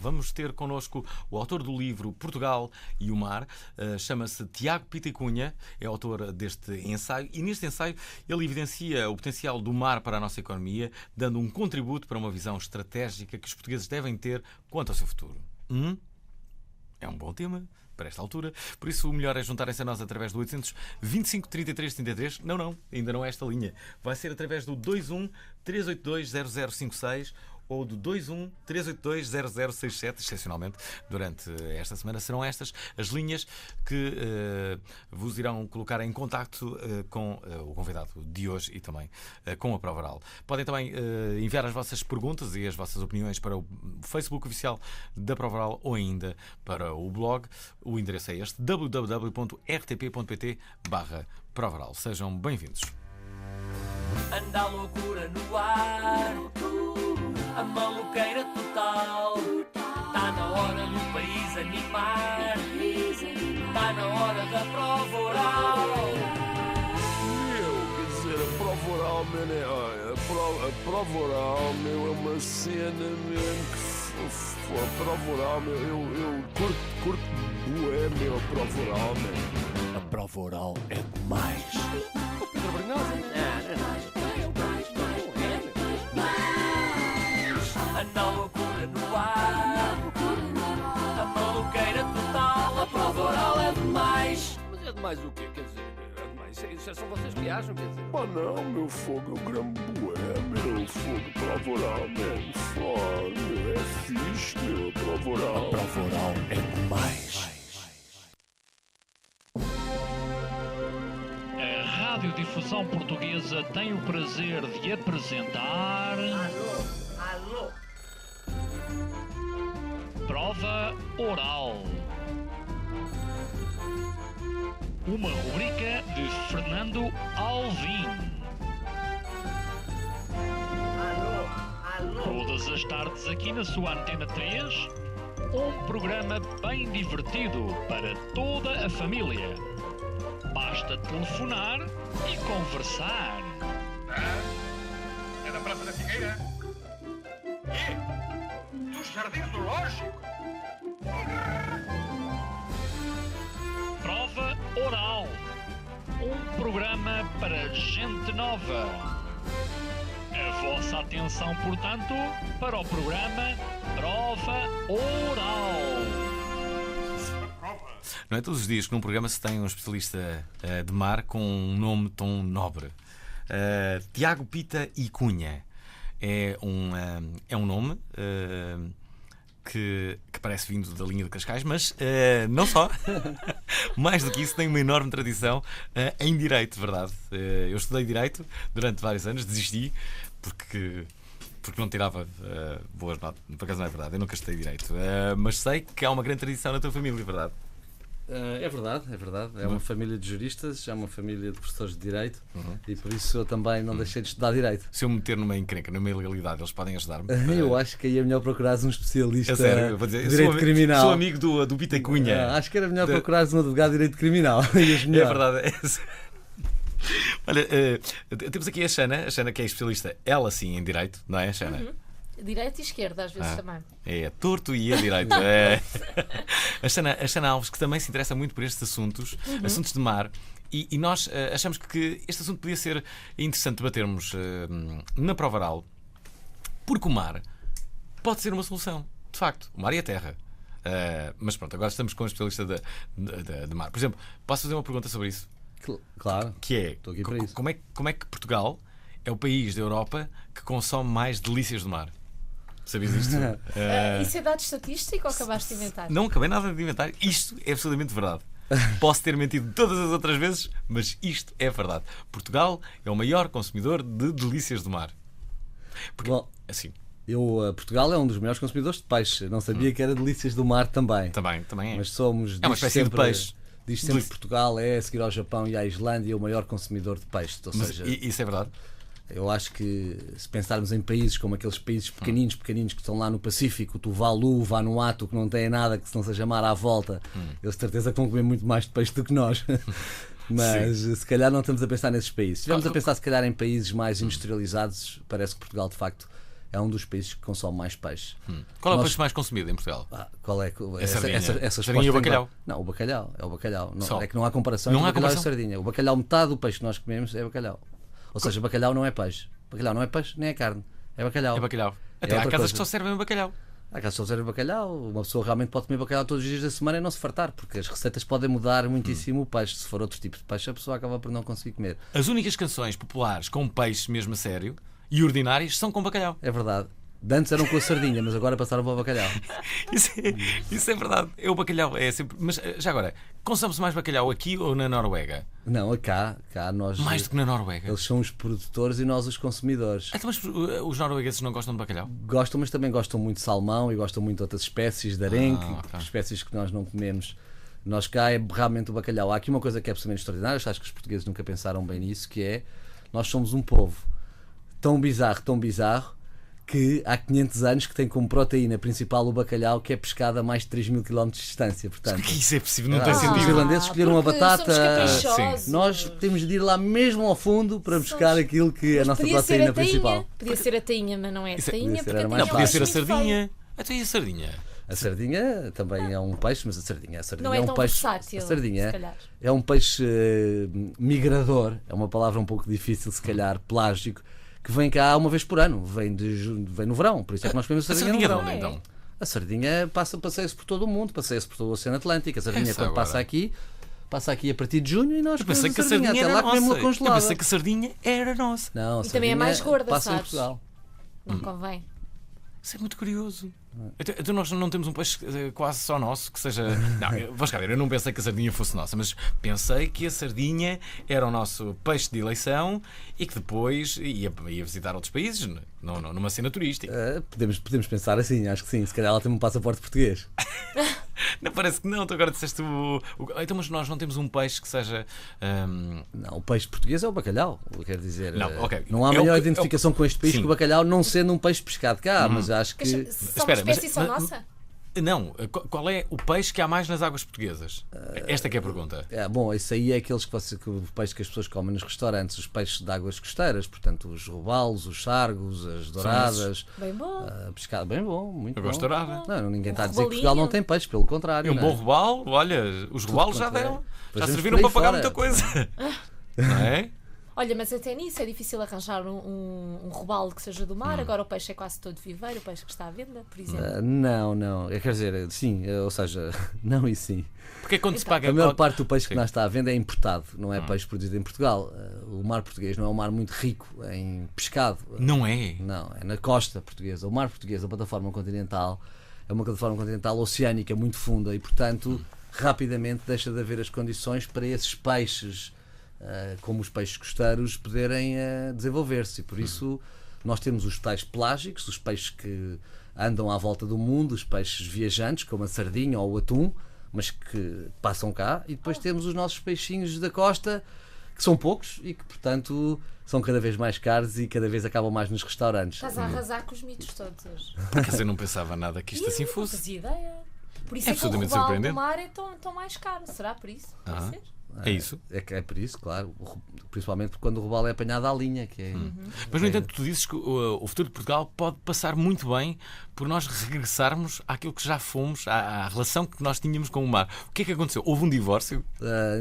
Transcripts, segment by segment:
Vamos ter connosco o autor do livro Portugal e o Mar, chama-se Tiago Pita e Cunha, é autor deste ensaio e neste ensaio ele evidencia o potencial do mar para a nossa economia, dando um contributo para uma visão estratégica que os portugueses devem ter quanto ao seu futuro. É um bom tema para esta altura, por isso o melhor é juntarem-se a nós através do 825 33 33. Não, ainda não é esta linha. Vai ser através do 21 382 0056 ou do 21 382 0067. Excepcionalmente, durante esta semana serão estas as linhas que vos irão colocar em contacto com o convidado de hoje e também com a Prova Oral. Podem também enviar as vossas perguntas e as vossas opiniões para o Facebook oficial da Prova Oral ou ainda para o blog. O endereço é este: www.rtp.pt/Prova Oral. Sejam bem-vindos. Anda a loucura no ar, a maluqueira total. Tá na hora do país animar, tá na hora da prova oral. Quer dizer, a prova oral, man, a prova oral, meu, é uma cena, man, que a prova oral, meu, eu curto bué, meu, a prova oral, man. A prova oral é demais. O Pedro Brunhosa? Não é nada. Anda a loucura no ar, a maluqueira total. A prova oral é demais. Mas é demais o quê? Quer dizer, é demais. Isso são vocês que acham, quer dizer? Pá, não, meu fogo, eu gramo bué, meu, fogo, prova oral, man, foda, meu, é fixe, meu, a prova oral. A prova oral é demais. A Radiodifusão Portuguesa tem o prazer de apresentar... Alô? Prova Oral. Uma rubrica de Fernando Alvim. Alô? Todas as tardes aqui na sua Antena 3, um programa bem divertido para toda a família. Basta telefonar e conversar. É da Praça da Figueira? E? Dos Jardins do Lógico? Prova Oral. Um programa para gente nova. A vossa atenção, portanto, para o programa Prova Oral. Não é todos os dias que num programa se tem um especialista de mar com um nome tão nobre. Tiago Pita e Cunha é um nome que parece vindo da linha de Cascais, mas não só. Mais do que isso, tem uma enorme tradição em Direito, verdade. Eu estudei Direito durante vários anos, desisti porque não tirava boas notas. Por acaso não é verdade, eu nunca estudei Direito. Mas sei que há uma grande tradição na tua família, verdade? É verdade. É uma família de juristas, é uma família de professores de Direito e por isso eu também não deixei de estudar Direito. Se eu me meter numa encrenca, numa ilegalidade, eles podem ajudar-me? Eu acho que aí é melhor procurares um especialista sério, vou dizer, de Direito Criminal. Sou amigo do Pita e Cunha. Acho que era melhor procurares um advogado de Direito Criminal. É verdade. Olha, temos aqui a Xana que é especialista, ela sim, em Direito, não é, Xana? Direita e esquerda, às vezes também. É torto e a direito. A Xana Alves, que também se interessa muito por estes assuntos, assuntos de mar, e nós achamos que este assunto podia ser interessante debatermos na Prova Oral, porque o mar pode ser uma solução, de facto, o mar e a terra. Mas pronto, agora estamos com um especialista de mar. Por exemplo, posso fazer uma pergunta sobre isso? Claro. Que é, estou aqui para isso. Como é que Portugal é o país da Europa que consome mais delícias do mar? Sabias isto? Isso é dado estatístico ou acabaste de inventar? Não acabei nada de inventar. Isto é absolutamente verdade. Posso ter mentido todas as outras vezes, mas isto é verdade. Portugal é o maior consumidor de delícias do mar. Porque, bom, assim, Portugal é um dos maiores consumidores de peixe. Não sabia que era delícias do mar também. Também é. Mas somos... É uma espécie de peixe. Diz sempre que Portugal é, a seguir ao Japão e à Islândia, o maior consumidor de peixe. Ou seja, isso é verdade? Eu acho que se pensarmos em países como aqueles países pequeninos que estão lá no Pacífico, Tuvalu, Vanuatu, que não têm nada que se não seja mar à volta, eles de certeza que vão comer muito mais de peixe do que nós. Mas se calhar não estamos a pensar nesses países. Se estivermos a pensar se calhar em países mais industrializados, parece que Portugal de facto é um dos países que consome mais peixe. Qual é o Nós- peixe mais consumido em Portugal? Qual é? sardinha. Essa Sardinha e o resposta tem- bacalhau? Não, o bacalhau. É o bacalhau. Só. É que não há comparação Não entre há o bacalhau e a comparação? sardinha. O bacalhau, metade do peixe que nós comemos é bacalhau. Ou seja, bacalhau não é peixe. Bacalhau não é peixe, nem é carne. É bacalhau. É bacalhau. Até há outra casas coisa. que só servem bacalhau. Há casos que só serve bacalhau. Uma pessoa realmente pode comer bacalhau todos os dias da semana e não se fartar, porque as receitas podem mudar muitíssimo o peixe. Se for outro tipo de peixe, a pessoa acaba por não conseguir comer. As únicas canções populares com peixe mesmo a sério e ordinárias são com bacalhau. É verdade. De antes eram com a sardinha, mas agora passaram para o bacalhau. Isso é verdade. É o bacalhau. É sempre... Mas já agora, consome-se mais bacalhau aqui ou na Noruega? Não, cá nós. Mais do que na Noruega. Eles são os produtores e nós os consumidores. Então, mas os noruegueses não gostam de bacalhau? Gostam, mas também gostam muito de salmão e gostam muito de outras espécies, de arenque, ok. espécies que nós não comemos. Nós cá é realmente o bacalhau. Há aqui uma coisa que é absolutamente extraordinária, acho que os portugueses nunca pensaram bem nisso, que é, nós somos um povo tão bizarro, que há 500 anos que tem como proteína principal o bacalhau, que é pescado a mais de 3.000 km de distância. Portanto, Que isso é possível, não tem os sentido. irlandeses escolheram uma porque batata. somos caprichosos. Nós temos de ir lá mesmo ao fundo para buscar aquilo que é a Mas nossa podia ser proteína a tainha. principal. Podia ser a tainha, mas não é a Isso é- tainha, podia ser, porque era a mais Não, tainha podia é ser a um bicho feio. sardinha. Até e a sardinha? A sardinha também é um peixe, mas a sardinha Não é um tão peixe. versátil, A sardinha se calhar. é um peixe migrador, é uma palavra um pouco difícil, se calhar, pelágico, que vem cá uma vez por ano, vem no verão, por isso é que nós comemos A sardinha no sardinha de verão. onde, então? A sardinha passeia-se por todo o mundo, passeia-se por todo o Oceano Atlântico. A sardinha, Essa quando agora. passa aqui a partir de junho e nós Eu comemos pensei que a sardinha até era lá comemos nossa. uma Eu congelada. pensei que a sardinha era nossa. Não, a E também é mais sardinha gorda, passa em sabes? Portugal. Não convém. Isso é muito curioso. Então nós não temos um peixe quase só nosso, que seja. Não, vais cá ver, eu não pensei que a sardinha fosse nossa, mas pensei que a sardinha era o nosso peixe de eleição e que depois ia visitar outros países, numa cena turística. Podemos pensar assim, acho que sim. Se calhar ela tem um passaporte português. Não, parece que não, tu agora disseste Então, mas nós não temos um peixe que seja. Não, o peixe português é o bacalhau. Quero dizer, Não, ok. não há É o maior que- identificação com este país Sim. que o bacalhau não sendo um peixe pescado cá, mas acho que. São Espera, uma espécie só nossa? Não, qual é o peixe que há mais nas águas portuguesas? Esta é que é a pergunta. Bom, isso aí é aqueles o peixe que as pessoas comem nos restaurantes, os peixes de águas costeiras, portanto, os robalos, os sargos, as douradas. Bem bom. Pescado bem bom, muito Eu bom. gosto de dourada. Não, ninguém está a Um dizer que Portugal não robalinho. tem peixe, pelo contrário. E um não bom é? robalo, olha, os robalos já quanto é. deram. Pois Já vamos serviram por para aí pagar fora. muita coisa. Não é? Olha, mas até nisso é difícil arranjar um robalo que seja do mar. Agora o peixe é quase todo viveiro, o peixe que está à venda, por exemplo. Não. Quer dizer, sim, ou seja, não e sim. Porque é quando se Então, paga. A maior parte do peixe que Sim. lá está à venda é importado, não é peixe produzido em Portugal. O mar português não é um mar muito rico em pescado. Não é? Não, é na costa portuguesa. O mar português, a plataforma continental, é uma plataforma continental oceânica muito funda e, portanto, rapidamente deixa de haver as condições para esses peixes, como os peixes costeiros, poderem desenvolver-se. E por isso nós temos os tais pelágicos, os peixes que andam à volta do mundo, os peixes viajantes, como a sardinha ou o atum, mas que passam cá, e depois temos os nossos peixinhos da costa, que são poucos e que, portanto, são cada vez mais caros e cada vez acabam mais nos restaurantes. Estás a arrasar com os mitos todos hoje. Quer dizer, não pensava nada que isto assim Não fosse. fazia ideia. Por isso É é que o absolutamente robalo do surpreendente. mar é tão mais caro. Será por isso? Pode ser? É isso. É por isso, claro. Principalmente porque quando o robalo é apanhado à linha, que é. Mas, no entanto, tu dizes que o futuro de Portugal pode passar muito bem por nós regressarmos àquilo que já fomos, à relação que nós tínhamos com o mar. O que é que aconteceu? Houve um divórcio?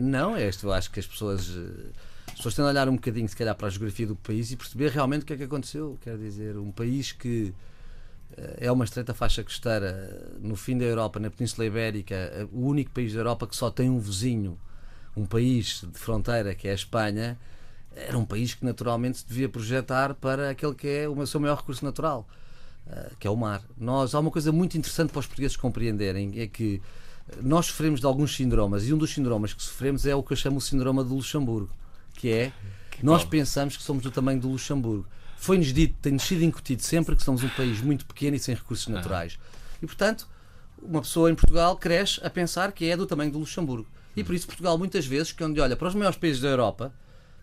Não, eu acho que as pessoas têm de olhar um bocadinho, se calhar, para a geografia do país e perceber realmente o que é que aconteceu. Quer dizer, um país que é uma estreita faixa costeira no fim da Europa, na Península Ibérica, o único país da Europa que só tem um vizinho, um país de fronteira, que é a Espanha, era um país que naturalmente se devia projetar para aquele que é o seu maior recurso natural, que é o mar. Há uma coisa muito interessante para os portugueses compreenderem, é que nós sofremos de alguns síndromas, e um dos síndromas que sofremos é o que eu chamo o síndrome do Luxemburgo, que é, nós pensamos que somos do tamanho do Luxemburgo. Foi-nos dito, tem-nos sido incutido sempre que somos um país muito pequeno e sem recursos naturais. E, portanto, uma pessoa em Portugal cresce a pensar que é do tamanho do Luxemburgo. E por isso Portugal, muitas vezes, quando olha para os maiores países da Europa,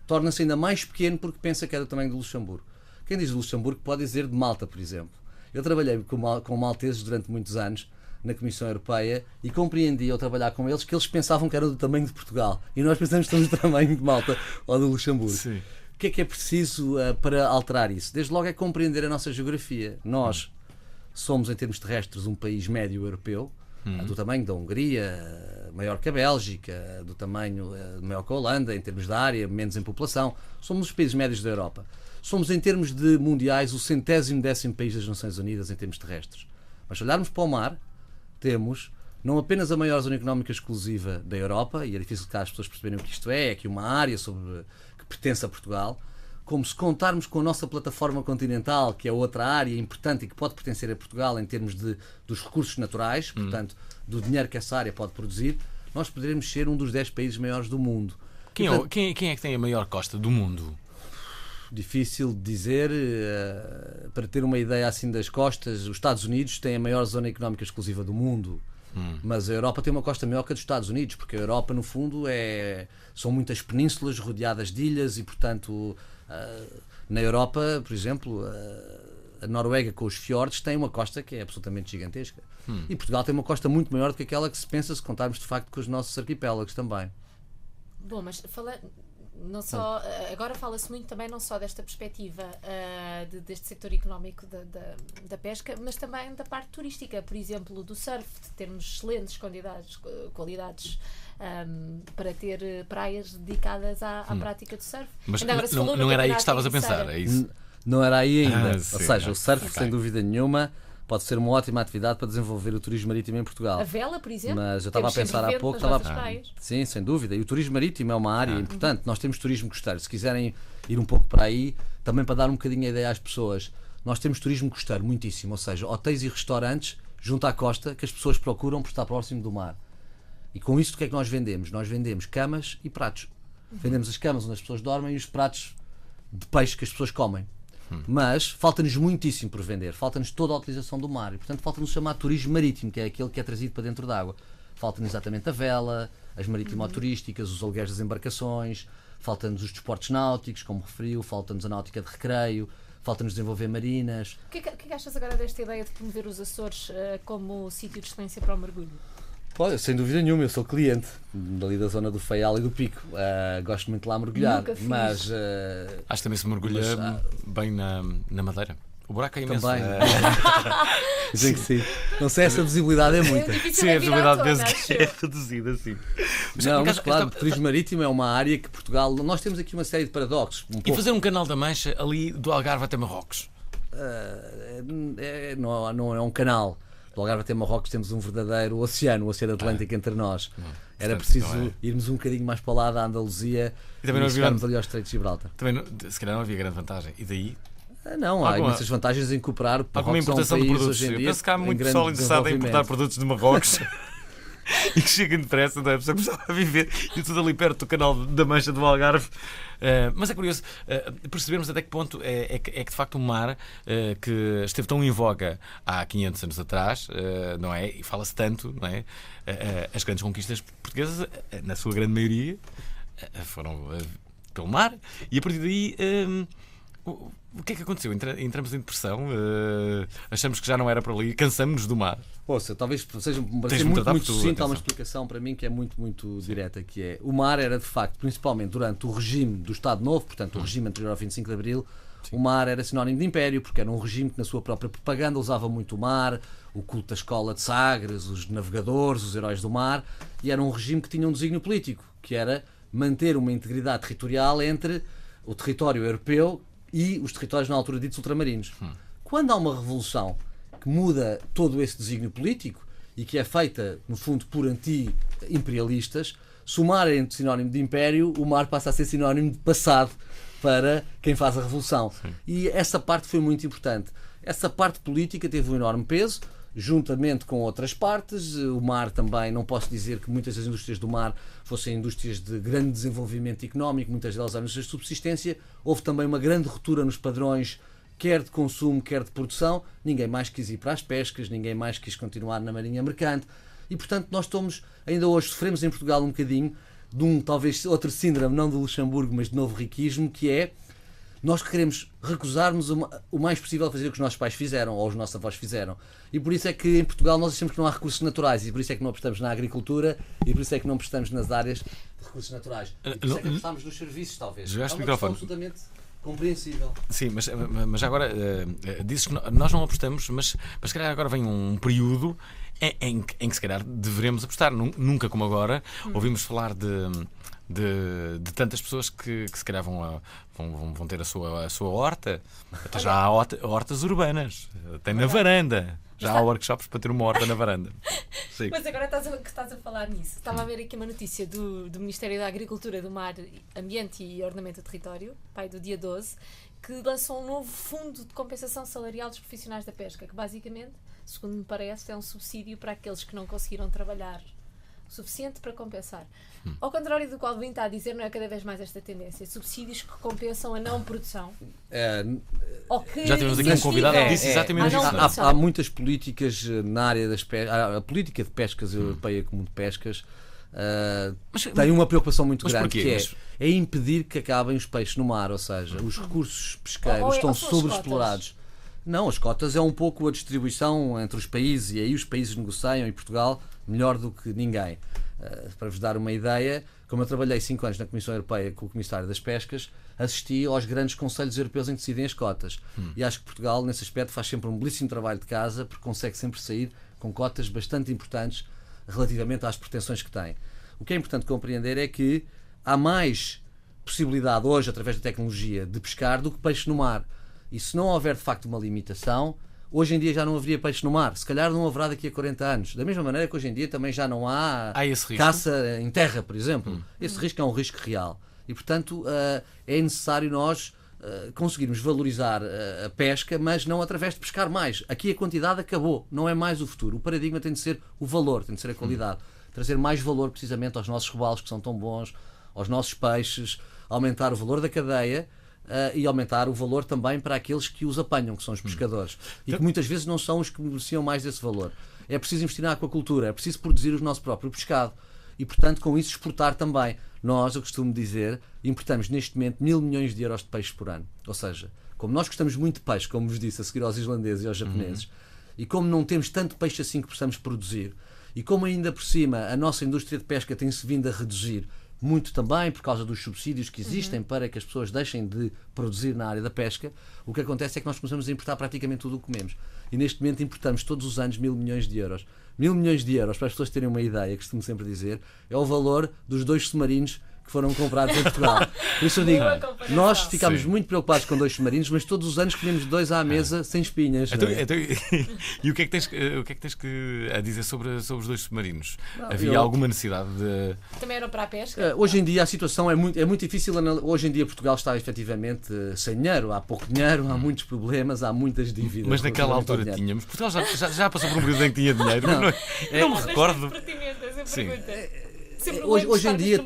torna-se ainda mais pequeno porque pensa que é do tamanho do Luxemburgo. Quem diz Luxemburgo pode dizer de Malta, por exemplo. Eu trabalhei com malteses durante muitos anos na Comissão Europeia e compreendi ao trabalhar com eles que eles pensavam que era do tamanho de Portugal. E nós pensamos que estamos do tamanho de Malta ou do Luxemburgo. Sim. O que é preciso para alterar isso? Desde logo é compreender a nossa geografia. Nós somos, em termos terrestres, um país médio europeu, do tamanho da Hungria, maior que a Bélgica, do tamanho maior que a Holanda, em termos de área, menos em população. Somos os países médios da Europa. Somos, em termos de mundiais, o 110º país das Nações Unidas em termos terrestres. Mas se olharmos para o mar, temos não apenas a maior zona económica exclusiva da Europa, e é difícil que as pessoas perceberem o que isto é que uma área que pertence a Portugal, como se contarmos com a nossa plataforma continental, que é outra área importante e que pode pertencer a Portugal em termos dos recursos naturais, portanto, do dinheiro que essa área pode produzir, nós poderemos ser um dos 10 países maiores do mundo. Quem é que tem a maior costa do mundo? Difícil de dizer. Para ter uma ideia assim das costas, os Estados Unidos têm a maior zona económica exclusiva do mundo. Mas a Europa tem uma costa maior que a dos Estados Unidos, porque a Europa, no fundo, são muitas penínsulas rodeadas de ilhas e, portanto, na Europa, por exemplo, a Noruega com os fiordes tem uma costa que é absolutamente gigantesca. E Portugal tem uma costa muito maior do que aquela que se pensa, se contarmos de facto com os nossos arquipélagos também. Bom, mas não só, agora fala-se muito também não só desta perspectiva deste setor económico da pesca, mas também da parte turística, por exemplo, do surf, de termos excelentes qualidades para ter praias dedicadas à prática do surf. Mas não era aí que estavas a pensar, é isso? Não era aí ainda. Sim, ou seja, o surf, sem dúvida nenhuma, pode ser uma ótima atividade para desenvolver o turismo marítimo em Portugal. A vela, por exemplo. Mas eu estava a pensar há pouco. Sim, sem dúvida. E o turismo marítimo é uma área importante. Nós temos turismo costeiro. Se quiserem ir um pouco para aí, também para dar um bocadinho a ideia às pessoas, nós temos turismo costeiro muitíssimo. Ou seja, hotéis e restaurantes junto à costa que as pessoas procuram por estar próximo do mar. E com isso, o que é que nós vendemos? Nós vendemos camas e pratos. Vendemos as camas onde as pessoas dormem e os pratos de peixe que as pessoas comem. Mas falta-nos muitíssimo por vender, falta-nos toda a utilização do mar e, portanto, falta-nos chamar turismo marítimo, que é aquele que é trazido para dentro da água. Falta-nos exatamente a vela, as marítimo-turísticas, os aluguéis das embarcações, falta-nos os desportos náuticos, como referiu, falta-nos a náutica de recreio, falta-nos desenvolver marinas. O que é que achas agora desta ideia de promover os Açores como sítio de excelência para o mergulho? Olha, sem dúvida nenhuma, eu sou cliente dali da zona do Faial e do Pico. Gosto muito de lá mergulhar. Mas acho que também se mergulha bem na Madeira. O buraco é imenso. Também. Dizem que sim. Não sei, essa visibilidade é muita. Sim, a visibilidade penso que é reduzida, sim. Mas claro, o turismo marítimo é uma área que Portugal... Nós temos aqui uma série de paradoxos. E fazer um canal da Mancha ali do Algarve até Marrocos? Não é um canal. Do Algarve até Marrocos temos um verdadeiro oceano, o Oceano Atlântico entre nós. Era preciso irmos um bocadinho mais para lá da Andaluzia e chegarmos ali ao Estreito de Gibraltar. Também se calhar não havia grande vantagem. E daí? Não, há imensas vantagens em cooperar. Alguma importação de produtos. Eu penso que há muito pessoal interessado em importar produtos de Marrocos e que cheguem depressa, não é? A pessoa começava a viver e tudo ali perto do canal da Mancha do Algarve. Mas é curioso percebermos até que ponto é que de facto um mar que esteve tão em voga há 500 anos atrás, não é? E fala-se tanto, não é? As grandes conquistas portuguesas, na sua grande maioria, foram pelo mar, e a partir daí o que é que aconteceu? Entramos em depressão, achamos que já não era para ali, cansamos-nos do mar. Ouça, talvez seja muito sucinto, há uma explicação para mim que é muito direta, que é: o mar era de facto, principalmente durante o regime do Estado Novo, portanto o regime anterior ao 25 de Abril, o mar era sinónimo de império, porque era um regime que na sua própria propaganda usava muito o mar, o culto da escola de Sagres, os navegadores, os heróis do mar, e era um regime que tinha um desígnio político, que era manter uma integridade territorial entre o território europeu e os territórios na altura ditos ultramarinos. Quando há uma revolução que muda todo esse desígnio político e que é feita, no fundo, por anti-imperialistas, se o mar é sinónimo de império, o mar passa a ser sinónimo de passado para quem faz a revolução. Sim. E essa parte foi muito importante. Essa parte política teve um enorme peso, juntamente com outras partes. O mar também, não posso dizer que muitas das indústrias do mar fossem indústrias de grande desenvolvimento económico, muitas delas eram indústrias de subsistência. Houve também uma grande ruptura nos padrões, quer de consumo, quer de produção. Ninguém mais quis ir para as pescas, ninguém mais quis continuar na marinha mercante. E, portanto, nós ainda hoje sofremos em Portugal um bocadinho de talvez outro síndrome, não do Luxemburgo, mas de novo riquismo, que é nós queremos recusar-nos o mais possível a fazer o que os nossos pais fizeram ou os nossos avós fizeram. E por isso é que em Portugal nós achamos que não há recursos naturais, e por isso é que não apostamos na agricultura, e por isso é que não apostamos nas áreas de recursos naturais. E por isso é que apostamos nos serviços, talvez. Jogaste é uma o microfone. questão absolutamente compreensível. Sim, mas agora dizes que nós não apostamos, mas se calhar agora vem um período em que se calhar deveremos apostar. Nunca como agora ouvimos falar de tantas pessoas que se calhar vão ter a sua horta. Até já há hortas urbanas. Tem na varanda. Já há workshops para ter uma horta na varanda. Sim. Mas agora que estás a falar nisso, estava a ver aqui uma notícia do Ministério da Agricultura, do Mar, Ambiente e Ordenamento do Território, do dia 12, que lançou um novo fundo de compensação salarial dos profissionais da pesca, que basicamente, segundo me parece, é um subsídio para aqueles que não conseguiram trabalhar o suficiente para compensar. Ao contrário do qual o Vim está a dizer, não é cada vez mais esta tendência. Subsídios que compensam a não produção. Já tivemos aqui um convidado que disse exatamente isso. Há muitas políticas na área das pescas. A política de pescas europeia comum de pescas tem uma preocupação muito grande, que é impedir que acabem os peixes no mar, ou seja, os recursos pesqueiros estão sobreexplorados. Não, as cotas é um pouco a distribuição entre os países, e aí os países negociam, e Portugal melhor do que ninguém. Para vos dar uma ideia, como eu trabalhei 5 anos na Comissão Europeia com o Comissário das Pescas, assisti aos grandes conselhos europeus em que decidem as cotas. E acho que Portugal, nesse aspecto, faz sempre um belíssimo trabalho de casa, porque consegue sempre sair com cotas bastante importantes relativamente às pretensões que tem. O que é importante compreender é que há mais possibilidade hoje, através da tecnologia, de pescar do que peixe no mar. E se não houver de facto uma limitação, hoje em dia já não haveria peixe no mar. Se calhar não haverá daqui a 40 anos. Da mesma maneira que hoje em dia também já não há caça em terra, por exemplo. Esse risco é um risco real. E, portanto, é necessário nós conseguirmos valorizar a pesca, mas não através de pescar mais. Aqui a quantidade acabou. Não é mais o futuro. O paradigma tem de ser o valor, tem de ser a qualidade. Trazer mais valor, precisamente, aos nossos robalos, que são tão bons, aos nossos peixes, aumentar o valor da cadeia, e aumentar o valor também para aqueles que os apanham, que são os pescadores, e que muitas vezes não são os que beneficiam mais desse valor. É preciso investir na aquacultura, é preciso produzir o nosso próprio pescado e, portanto, com isso exportar também. Nós, eu costumo dizer, importamos neste momento 1.000 milhões de euros de peixe por ano. Ou seja, como nós gostamos muito de peixe, como vos disse, a seguir aos islandeses e aos japoneses, e como não temos tanto peixe assim que possamos produzir, e como ainda por cima a nossa indústria de pesca tem-se vindo a reduzir muito também por causa dos subsídios que existem para que as pessoas deixem de produzir na área da pesca, o que acontece é que nós começamos a importar praticamente tudo o que comemos. E neste momento importamos todos os anos 1.000 milhões de euros. 1.000 milhões de euros, para as pessoas terem uma ideia, costumo sempre dizer, é o valor dos 2 submarinos que foram comprados em Portugal. Por isso eu digo, nós ficámos muito preocupados com 2 submarinos, mas todos os anos comemos 2 à mesa sem espinhas. E o que é que tens a dizer sobre os 2 submarinos? Havia alguma necessidade de... Também era para a pesca? Hoje em dia a situação é muito difícil. Hoje em dia Portugal está efetivamente sem dinheiro, há pouco dinheiro, há muitos problemas, há muitas dívidas. Mas naquela altura tínhamos. Portugal já passou por um período em que tinha dinheiro. Não me recordo. Hoje em dia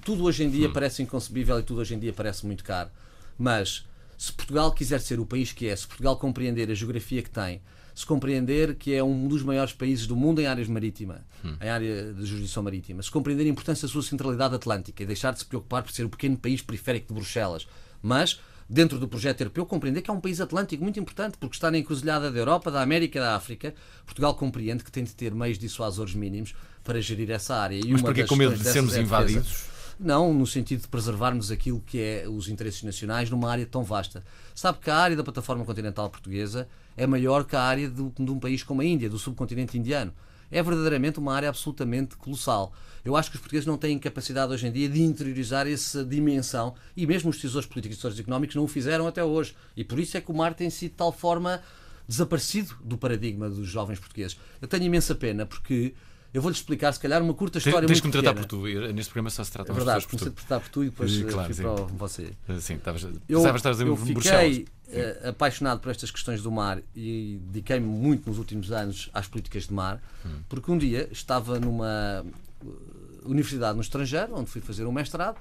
tudo hoje em dia parece inconcebível, e tudo hoje em dia parece muito caro. Mas se Portugal quiser ser o país que é, se Portugal compreender a geografia que tem, se compreender que é um dos maiores países do mundo em áreas marítimas, em área de jurisdição marítima, se compreender a importância da sua centralidade atlântica e deixar de se preocupar por ser o pequeno país periférico de Bruxelas, mas dentro do projeto europeu compreender que é um país atlântico muito importante, porque está na encruzilhada da Europa, da América e da África, Portugal compreende que tem de ter meios dissuasores mínimos para gerir essa área. Mas porque com medo de sermos invadidos? Não, no sentido de preservarmos aquilo que é os interesses nacionais numa área tão vasta. Sabe que a área da plataforma continental portuguesa é maior que a área de um país como a Índia, do subcontinente indiano. É verdadeiramente uma área absolutamente colossal. Eu acho que os portugueses não têm capacidade hoje em dia de interiorizar essa dimensão, e mesmo os decisores políticos e decisores económicos não o fizeram até hoje. E por isso é que o mar tem sido de tal forma desaparecido do paradigma dos jovens portugueses. Eu tenho imensa pena, porque eu vou-lhe explicar, se calhar, uma curta história muito pequena. Tens que me tratar por tu. Neste programa só se trata de pessoas por tu. É verdade, comecei a tratar por tu e depois claro, fui para você. Sim, eu fiquei apaixonado por estas questões do mar e dediquei-me muito nos últimos anos às políticas de mar, porque um dia estava numa universidade no estrangeiro, onde fui fazer um mestrado,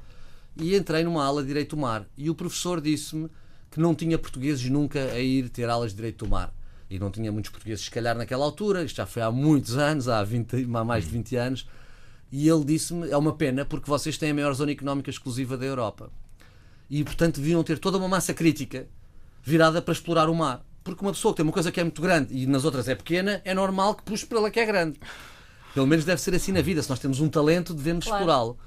e entrei numa aula de Direito do Mar. E o professor disse-me que não tinha portugueses nunca a ir ter aulas de Direito do Mar. E não tinha muitos portugueses, se calhar, naquela altura. Isto já foi há muitos anos, há mais de 20 anos. E ele disse-me, é uma pena, porque vocês têm a maior zona económica exclusiva da Europa. e, portanto, deviam ter toda uma massa crítica virada para explorar o mar. Porque uma pessoa que tem uma coisa que é muito grande e nas outras é pequena, é normal que puxe pela que é grande. Pelo menos deve ser assim na vida. Se nós temos um talento, devemos explorá-lo.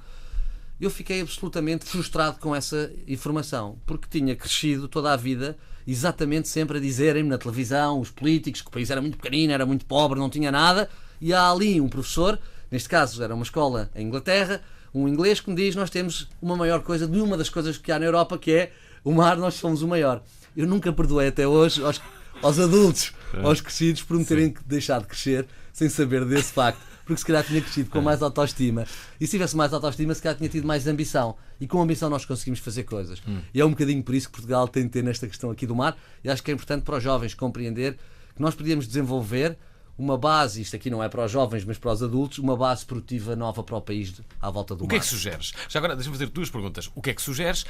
Eu fiquei absolutamente frustrado com essa informação, porque tinha crescido toda a vida exatamente sempre a dizerem-me na televisão, os políticos, que o país era muito pequenino, era muito pobre, não tinha nada, e há ali um professor, neste caso era uma escola em Inglaterra, um inglês que me diz: nós temos uma maior coisa, de uma das coisas que há na Europa, que é o mar, nós somos o maior. Eu nunca perdoei até hoje aos adultos, aos crescidos, por me terem deixado de crescer sem saber desse facto, porque se calhar tinha crescido com mais autoestima, e se tivesse mais autoestima, se calhar tinha tido mais ambição, e com ambição nós conseguimos fazer coisas. E é um bocadinho por isso que Portugal tem de ter nesta questão aqui do mar, e acho que é importante para os jovens compreender que nós podíamos desenvolver uma base, isto aqui não é para os jovens, mas para os adultos, uma base produtiva nova para o país à volta do mar. O que é que sugeres? Já agora, deixa-me fazer 2 perguntas. O que é que sugeres?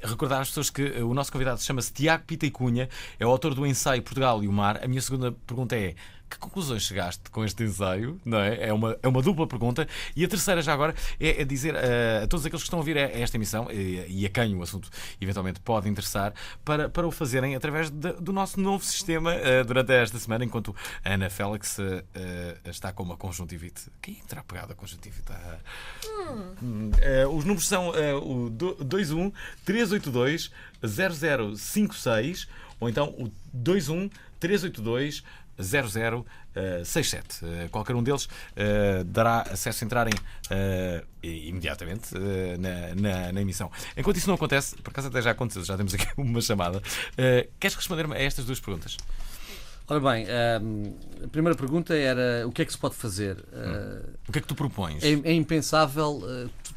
Recordar às pessoas que o nosso convidado chama-se Tiago Pita e Cunha, é o autor do ensaio Portugal e o Mar. A minha segunda pergunta é: que conclusões chegaste com este ensaio? Não é? É uma dupla pergunta. E a terceira, já agora, é dizer a todos aqueles que estão a ouvir esta emissão, e a quem o assunto eventualmente pode interessar, para o fazerem através do nosso novo sistema durante esta semana, enquanto a Ana Félix está com uma conjuntivite. Quem terá pegado a conjuntivite? Os números são o 21 382 0056 ou então o 21 382 0067. Qualquer um deles dará acesso a entrarem imediatamente na emissão. Enquanto isso não acontece, por acaso até já aconteceu, já temos aqui uma chamada. Queres responder-me a estas 2 perguntas? Ora bem, a primeira pergunta era: o que é que se pode fazer? O que é que tu propões? É impensável.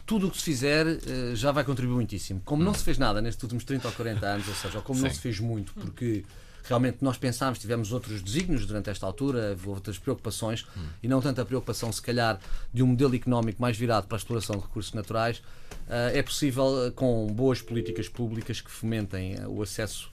Tudo o que se fizer já vai contribuir muitíssimo. Como não se fez nada nestes últimos 30 ou 40 anos, ou seja, como não se fez muito, porque realmente nós pensámos, tivemos outros desígnios durante esta altura, houve outras preocupações, e não tanto a preocupação, se calhar, de um modelo económico mais virado para a exploração de recursos naturais. É possível, com boas políticas públicas que fomentem o acesso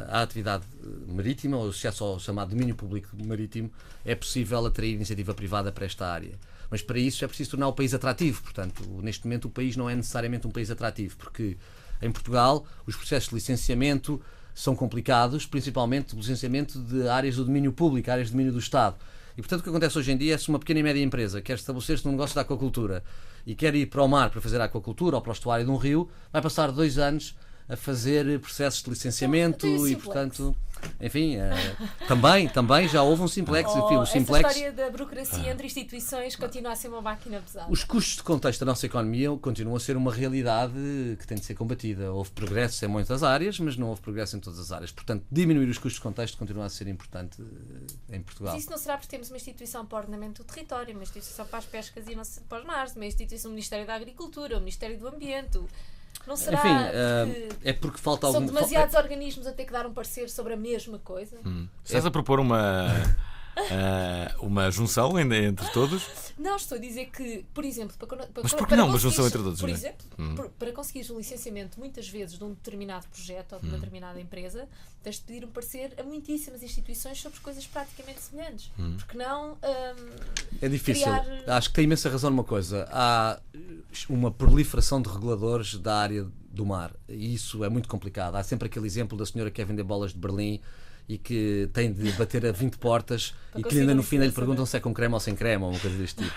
à atividade marítima, ou acesso ao chamado domínio público marítimo, é possível atrair iniciativa privada para esta área. Mas para isso é preciso tornar o país atrativo. Portanto, neste momento o país não é necessariamente um país atrativo, porque em Portugal os processos de licenciamento são complicados, principalmente o licenciamento de áreas do domínio público, áreas de domínio do Estado. E, portanto, o que acontece hoje em dia é se uma pequena e média empresa quer estabelecer-se num negócio da aquacultura e quer ir para o mar para fazer a aquacultura ou para o estuário de um rio, vai passar 2 anos a fazer processos de licenciamento e, portanto, enfim, também já houve um simplex. Enfim, o simplex, essa história da burocracia entre instituições continua a ser uma máquina pesada. Os custos de contexto da nossa economia continuam a ser uma realidade que tem de ser combatida. Houve progresso em muitas áreas, mas não houve progresso em todas as áreas. Portanto, diminuir os custos de contexto continua a ser importante em Portugal. Mas isso não será porque temos uma instituição para o ordenamento do território, uma instituição para as pescas e não para os mares, uma instituição do Ministério da Agricultura, o Ministério do Ambiente. Não será? Enfim, é porque falta algum... São demasiados organismos a ter que dar um parecer sobre a mesma coisa. Estás a propor uma junção entre todos? Não, estou a dizer que, por exemplo, mas por que não uma junção entre todos? Por exemplo, para conseguires um licenciamento muitas vezes de um determinado projeto ou de uma determinada empresa, tens de pedir um parecer a muitíssimas instituições sobre coisas praticamente semelhantes. Porque não... é difícil. Acho que tem imensa razão numa coisa. Há uma proliferação de reguladores da área do mar. E isso é muito complicado. Há sempre aquele exemplo da senhora que quer vender bolas de Berlim e que tem de bater a 20 portas e que ainda no fim lhe perguntam se é com creme ou sem creme ou uma coisa deste tipo.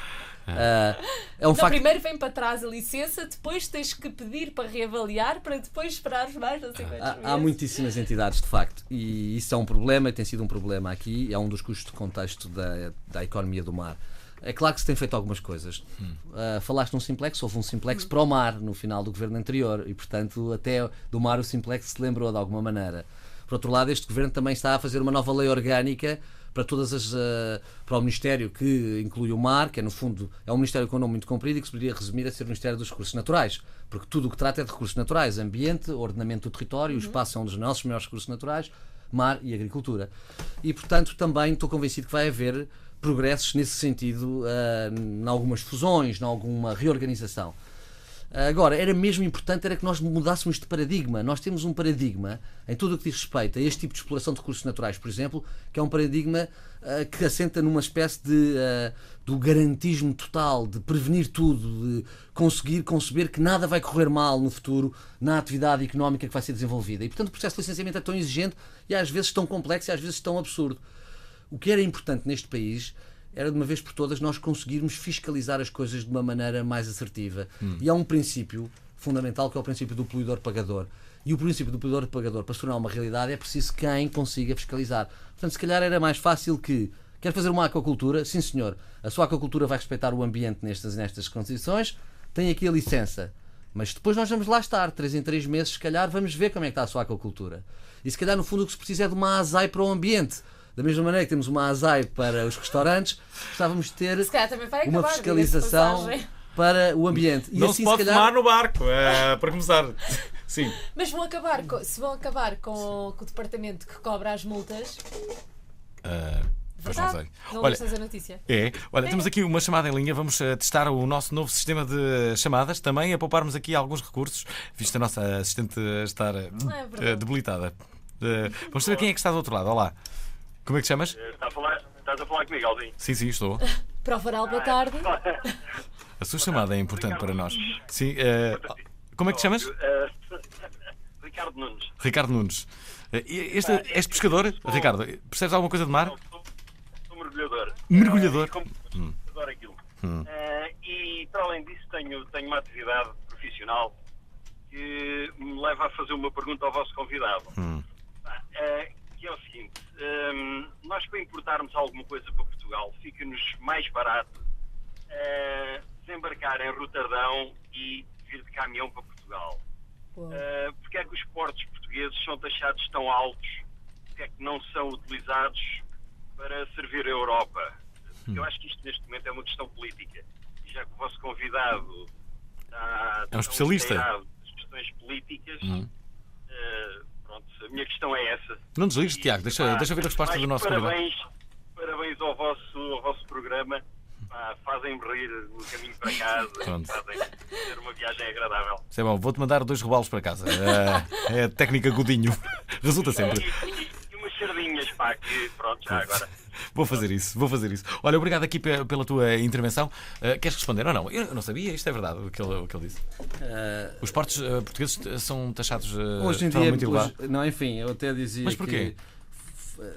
É um facto... Primeiro vem para trás a licença, depois tens que pedir para reavaliar, para depois esperar mais, não sei quantos meses. Há muitíssimas entidades, de facto, e isso é um problema, e tem sido um problema aqui, é um dos custos de contexto da economia do mar. É claro que se tem feito algumas coisas. Falaste num simplex, houve um simplex para o mar no final do governo anterior e, portanto, até do mar o simplex se lembrou de alguma maneira. Por outro lado, este governo também está a fazer uma nova lei orgânica para para o Ministério que inclui o mar, que é no fundo é um Ministério com um nome muito comprido e que se poderia resumir a ser o Ministério dos Recursos Naturais, porque tudo o que trata é de recursos naturais, ambiente, ordenamento do território, o espaço é um dos nossos maiores recursos naturais, mar e agricultura. E, portanto, também estou convencido que vai haver progressos nesse sentido, em algumas fusões, em alguma reorganização. Agora, era mesmo importante era que nós mudássemos de paradigma. Nós temos um paradigma, em tudo o que diz respeito a este tipo de exploração de recursos naturais, por exemplo, que é um paradigma que assenta numa espécie do garantismo total, de prevenir tudo, de conseguir conceber que nada vai correr mal no futuro na atividade económica que vai ser desenvolvida. E, portanto, o processo de licenciamento é tão exigente e às vezes tão complexo e às vezes tão absurdo. O que era importante neste país era de uma vez por todas nós conseguirmos fiscalizar as coisas de uma maneira mais assertiva. E há um princípio fundamental que é o princípio do poluidor-pagador. E o princípio do poluidor-pagador, para se tornar uma realidade, é preciso quem consiga fiscalizar. Portanto, se calhar era mais fácil que quer fazer uma aquacultura, sim senhor, a sua aquacultura vai respeitar o ambiente nestas condições, tem aqui a licença. Mas depois nós vamos lá estar, 3 em 3 meses, se calhar, vamos ver como é que está a sua aquacultura. E se calhar, no fundo, o que se precisa é de uma ASAI para o ambiente. Da mesma maneira que temos uma ASAI para os restaurantes, gostávamos de ter uma fiscalização para o ambiente. E não assim, se pode se calhar... fumar no barco, para começar. Sim. Mas se vão acabar com o departamento que cobra as multas... Pois não sei. Não Olha, a notícia. Olha, temos aqui uma chamada em linha. Vamos testar o nosso novo sistema de chamadas, também a pouparmos aqui alguns recursos, visto a nossa assistente estar debilitada. Vamos saber quem é que está do outro lado. Olá. Como é que te chamas? Estás a falar comigo, Alvin? Sim, estou. Prova oral, boa tarde. A sua chamada é importante para nós. Sim. Como é que te chamas? Ricardo Nunes. Ricardo Nunes. És pescador, Ricardo? Percebes alguma coisa de mar? Sou mergulhador. Mergulhador? Adoro aquilo. E para além disso tenho uma atividade profissional que me leva a fazer uma pergunta ao vosso convidado. Que é o seguinte, nós para importarmos alguma coisa para Portugal fica-nos mais barato desembarcar em Roterdão e vir de caminhão para Portugal. Porque é que os portos portugueses são taxados tão altos? Porque é que não são utilizados para servir a Europa? Porque eu acho que isto neste momento é uma questão política. E já que o vosso convidado está é um especialista das questões políticas, pronto, a minha questão é essa. Não desligues, Tiago, deixa ver a resposta do nosso convidado. Parabéns ao vosso programa. Fazem-me rir no caminho para casa, fazem ter uma viagem agradável. Isso é bom, vou-te mandar 2 robalos para casa. É a técnica Godinho. Resulta sempre. E umas sardinhas, pá, que pronto, já agora. Vou fazer isso. Olha, obrigado aqui pela tua intervenção. Queres responder ou não? Eu não sabia, isto é verdade o que ele disse. Os portos portugueses são taxados hoje em dia, muito elevado. Não, enfim, eu até dizia. Mas porquê?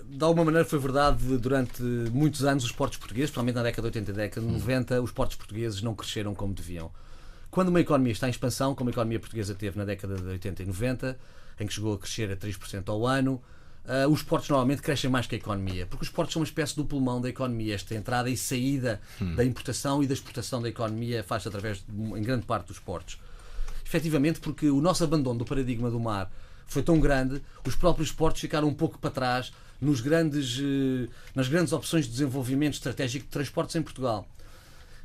De alguma maneira foi verdade durante muitos anos os portos portugueses, principalmente na década de 80 e década de 90, os portos portugueses não cresceram como deviam. Quando uma economia está em expansão, como a economia portuguesa teve na década de 80 e 90, em que chegou a crescer a 3% ao ano, os portos normalmente crescem mais que a economia, porque os portos são uma espécie do pulmão da economia. Esta entrada e saída da importação e da exportação da economia faz-se através, em grande parte, dos portos. Efetivamente, porque o nosso abandono do paradigma do mar foi tão grande, os próprios portos ficaram um pouco para trás nas grandes opções de desenvolvimento estratégico de transportes em Portugal.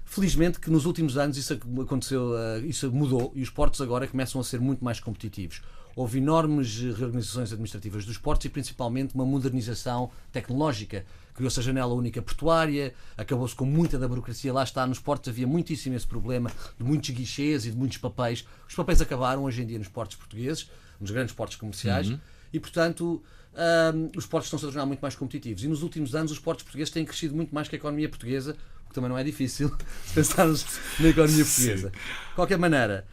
Felizmente que nos últimos anos isso aconteceu, isso mudou e os portos agora começam a ser muito mais competitivos. Houve enormes reorganizações administrativas dos portos e principalmente uma modernização tecnológica. Criou-se a janela única portuária, acabou-se com muita da burocracia. Lá está, nos portos havia muitíssimo esse problema de muitos guichês e de muitos papéis. Os papéis acabaram hoje em dia nos portos portugueses, nos grandes portos comerciais, e portanto os portos estão-se a tornar muito mais competitivos. E nos últimos anos os portos portugueses têm crescido muito mais que a economia portuguesa, o que também não é difícil se pensarmos na economia portuguesa. De qualquer maneira,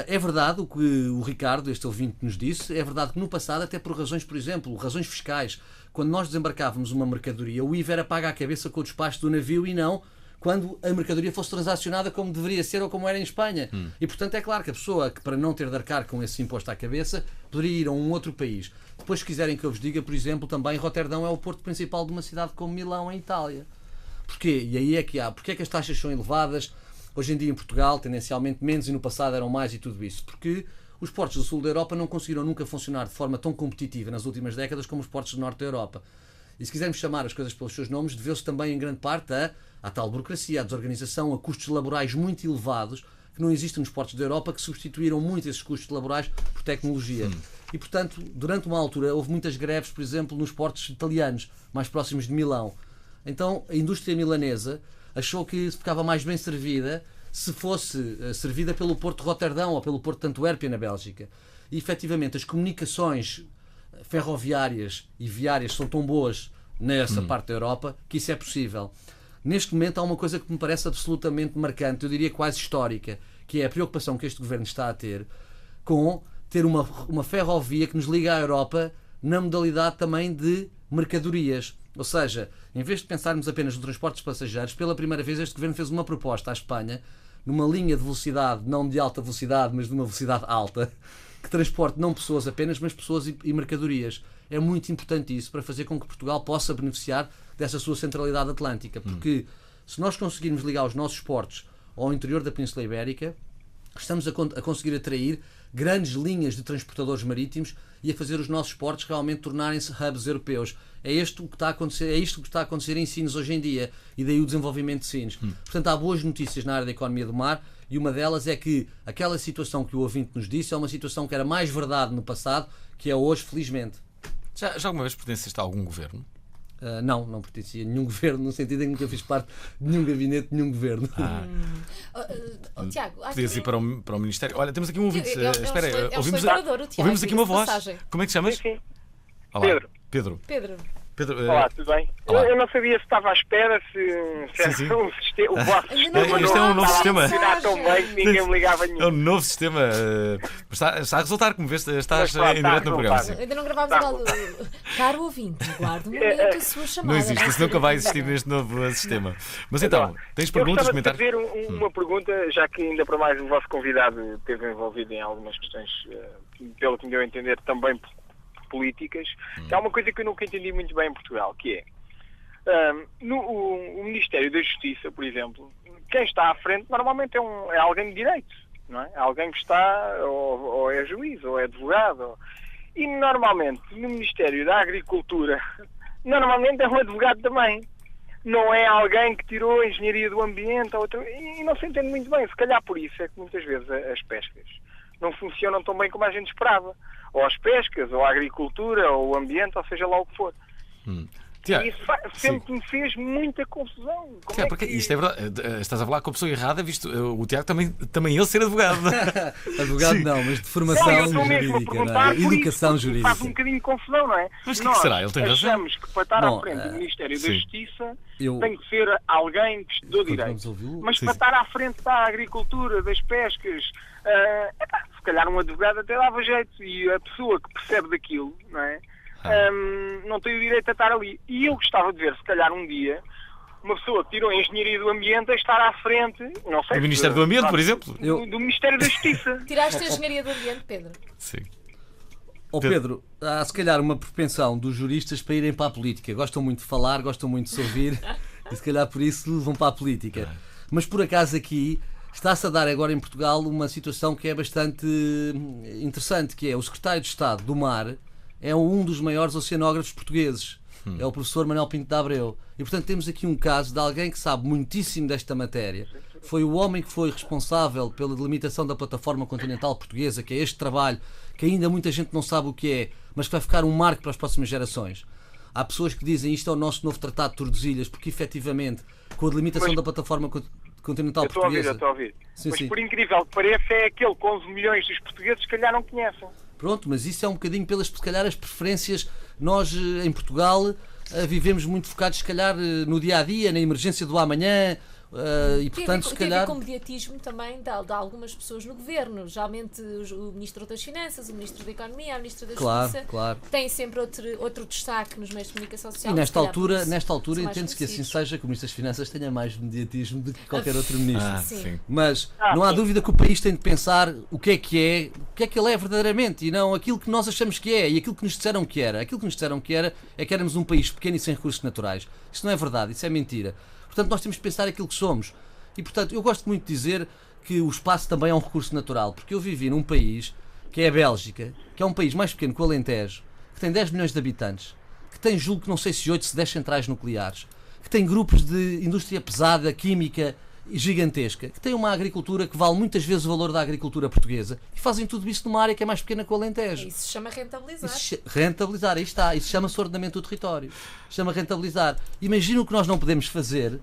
é verdade o que o Ricardo, este ouvinte, nos disse. É verdade que no passado, até por razões, por exemplo, razões fiscais, quando nós desembarcávamos uma mercadoria, o IVA era pago à cabeça com o despacho do navio e não quando a mercadoria fosse transacionada como deveria ser ou como era em Espanha. E portanto é claro que a pessoa que, para não ter de arcar com esse imposto à cabeça, poderia ir a um outro país. Depois, se quiserem que eu vos diga, por exemplo, também Roterdão é o porto principal de uma cidade como Milão, em Itália. Porquê? E aí é que há. Porquê é que as taxas são elevadas? Hoje em dia em Portugal, tendencialmente menos, e no passado eram mais, e tudo isso. Porque os portos do sul da Europa não conseguiram nunca funcionar de forma tão competitiva nas últimas décadas como os portos do norte da Europa. E se quisermos chamar as coisas pelos seus nomes, deveu-se também em grande parte à tal burocracia, à desorganização, a custos laborais muito elevados que não existem nos portos da Europa, que substituíram muito esses custos laborais por tecnologia. E, portanto, durante uma altura houve muitas greves, por exemplo, nos portos italianos, mais próximos de Milão. Então, a indústria milanesa achou que ficava mais bem servida se fosse servida pelo Porto de Roterdão ou pelo Porto de Antuérpia na Bélgica. E efetivamente as comunicações ferroviárias e viárias são tão boas nessa parte da Europa que isso é possível. Neste momento há uma coisa que me parece absolutamente marcante, eu diria quase histórica, que é a preocupação que este governo está a ter com ter uma ferrovia que nos liga à Europa na modalidade também de mercadorias. Ou seja, em vez de pensarmos apenas no transporte de passageiros, pela primeira vez este governo fez uma proposta à Espanha numa linha de velocidade, não de alta velocidade, mas de uma velocidade alta, que transporte não pessoas apenas, mas pessoas e mercadorias. É muito importante isso para fazer com que Portugal possa beneficiar dessa sua centralidade atlântica, porque se nós conseguirmos ligar os nossos portos ao interior da Península Ibérica, estamos a conseguir atrair grandes linhas de transportadores marítimos e a fazer os nossos portos realmente tornarem-se hubs europeus. É isto que está a acontecer em Sines hoje em dia, e daí o desenvolvimento de Sines. Portanto, há boas notícias na área da economia do mar, e uma delas é que aquela situação que o ouvinte nos disse é uma situação que era mais verdade no passado, que é hoje, felizmente. Já alguma vez pertenceste a algum governo? Não pertencia a nenhum governo, no sentido em que nunca fiz parte de nenhum gabinete, de nenhum governo. Tiago, podias ir para o Ministério. Olha, temos aqui um ouvinte. Espera, ouvimos aqui uma voz. Como é que te chamas? Sim. Olá. Pedro. Pedro. Olá, tudo bem? Eu não sabia se estava à espera, se era um sistema, o vosso sistema. Isto é um novo sistema. Funcionar tão bem que ninguém me ligava nenhum. É um novo sistema. Está a resultar, como vês, estás em direto no programa. Ainda não gravámos igual. Caro ouvinte, guarde um momento a sua chamada. Não existe, isso nunca vai existir neste novo sistema. Mas então, tens perguntas, comentários? Eu gostava de fazer uma pergunta, já que ainda para mais o vosso convidado esteve envolvido em algumas questões, pelo que me deu a entender, também políticas, que há uma coisa que eu nunca entendi muito bem em Portugal, que é o Ministério da Justiça, por exemplo, quem está à frente normalmente é alguém de direito, não é? Alguém que está, ou é juiz, ou é advogado, e normalmente no Ministério da Agricultura, normalmente é um advogado também. Não é alguém que tirou a engenharia do ambiente, e não se entende muito bem. Se calhar por isso é que muitas vezes as pescas não funcionam tão bem como a gente esperava. Ou as pescas, ou a agricultura, ou o ambiente, ou seja lá o que for. Tiago, isso sempre me fez muita confusão. Tiago, porque isto é verdade. Estás a falar com a pessoa errada, visto o Tiago também ele ser advogado. Advogado não, mas de formação jurídica, não é? Educação jurídica. Faz um bocadinho de confusão, não é? Mas o que será? Ele tem razão. Achamos que para estar à frente do Ministério da Justiça tem que ser alguém que estudou direito. Mas para estar à frente da agricultura, das pescas, se calhar um advogado até dava jeito, e a pessoa que percebe daquilo, não é? Não tem o direito a estar ali. E eu gostava de ver, se calhar um dia, uma pessoa que tirou a engenharia do ambiente a estar à frente, não sei. Do Ministério do Ambiente, por exemplo? Do Ministério da Justiça. Tiraste a engenharia do ambiente, Pedro? Sim. Pedro, há se calhar uma propensão dos juristas para irem para a política. Gostam muito de falar, gostam muito de se ouvir, e se calhar por isso vão para a política. Mas por acaso aqui está-se a dar agora em Portugal uma situação que é bastante interessante, que é o secretário de Estado do Mar é um dos maiores oceanógrafos portugueses. É o professor Manuel Pinto de Abreu. E portanto temos aqui um caso de alguém que sabe muitíssimo desta matéria. Foi o homem que foi responsável pela delimitação da plataforma continental portuguesa, que é este trabalho que ainda muita gente não sabe o que é, mas que vai ficar um marco para as próximas gerações. Há pessoas que dizem isto é o nosso novo Tratado de Tordesilhas, porque efetivamente com a delimitação da plataforma continental portuguesa... Estou a ouvir. Mas por incrível que pareça é aquele que 11 milhões dos portugueses se calhar não conhecem. Pronto, mas isso é um bocadinho pelas, se calhar, as preferências. Nós, em Portugal, vivemos muito focados, se calhar, no dia-a-dia, na emergência do amanhã, e, portanto, se calhar... Tem a ver com o mediatismo também de algumas pessoas no governo. Geralmente, o Ministro das Finanças, o Ministro da Economia, a Ministra da Justiça têm sempre outro destaque nos meios de comunicação social. E nesta altura entende-se que assim seja, que o Ministro das Finanças tenha mais mediatismo do que qualquer outro Ministro. Sim. Mas não há dúvida que o país tem de pensar o que é ele é verdadeiramente, e não aquilo que nós achamos que é, e aquilo que nos disseram que era. Aquilo que nos disseram que era é que éramos um país pequeno e sem recursos naturais. Isso não é verdade, isso é mentira. Portanto, nós temos que pensar aquilo que somos. E, portanto, eu gosto muito de dizer que o espaço também é um recurso natural, porque eu vivi num país, que é a Bélgica, que é um país mais pequeno que o Alentejo, que tem 10 milhões de habitantes, que tem, julgo que não sei se 8, se 10 centrais nucleares, que tem grupos de indústria pesada, química e gigantesca, que tem uma agricultura que vale muitas vezes o valor da agricultura portuguesa, e fazem tudo isso numa área que é mais pequena que o Alentejo. Isso se chama rentabilizar. Rentabilizar, aí está. Isso chama-se ordenamento do território. Chama rentabilizar. Imagina o que nós não podemos fazer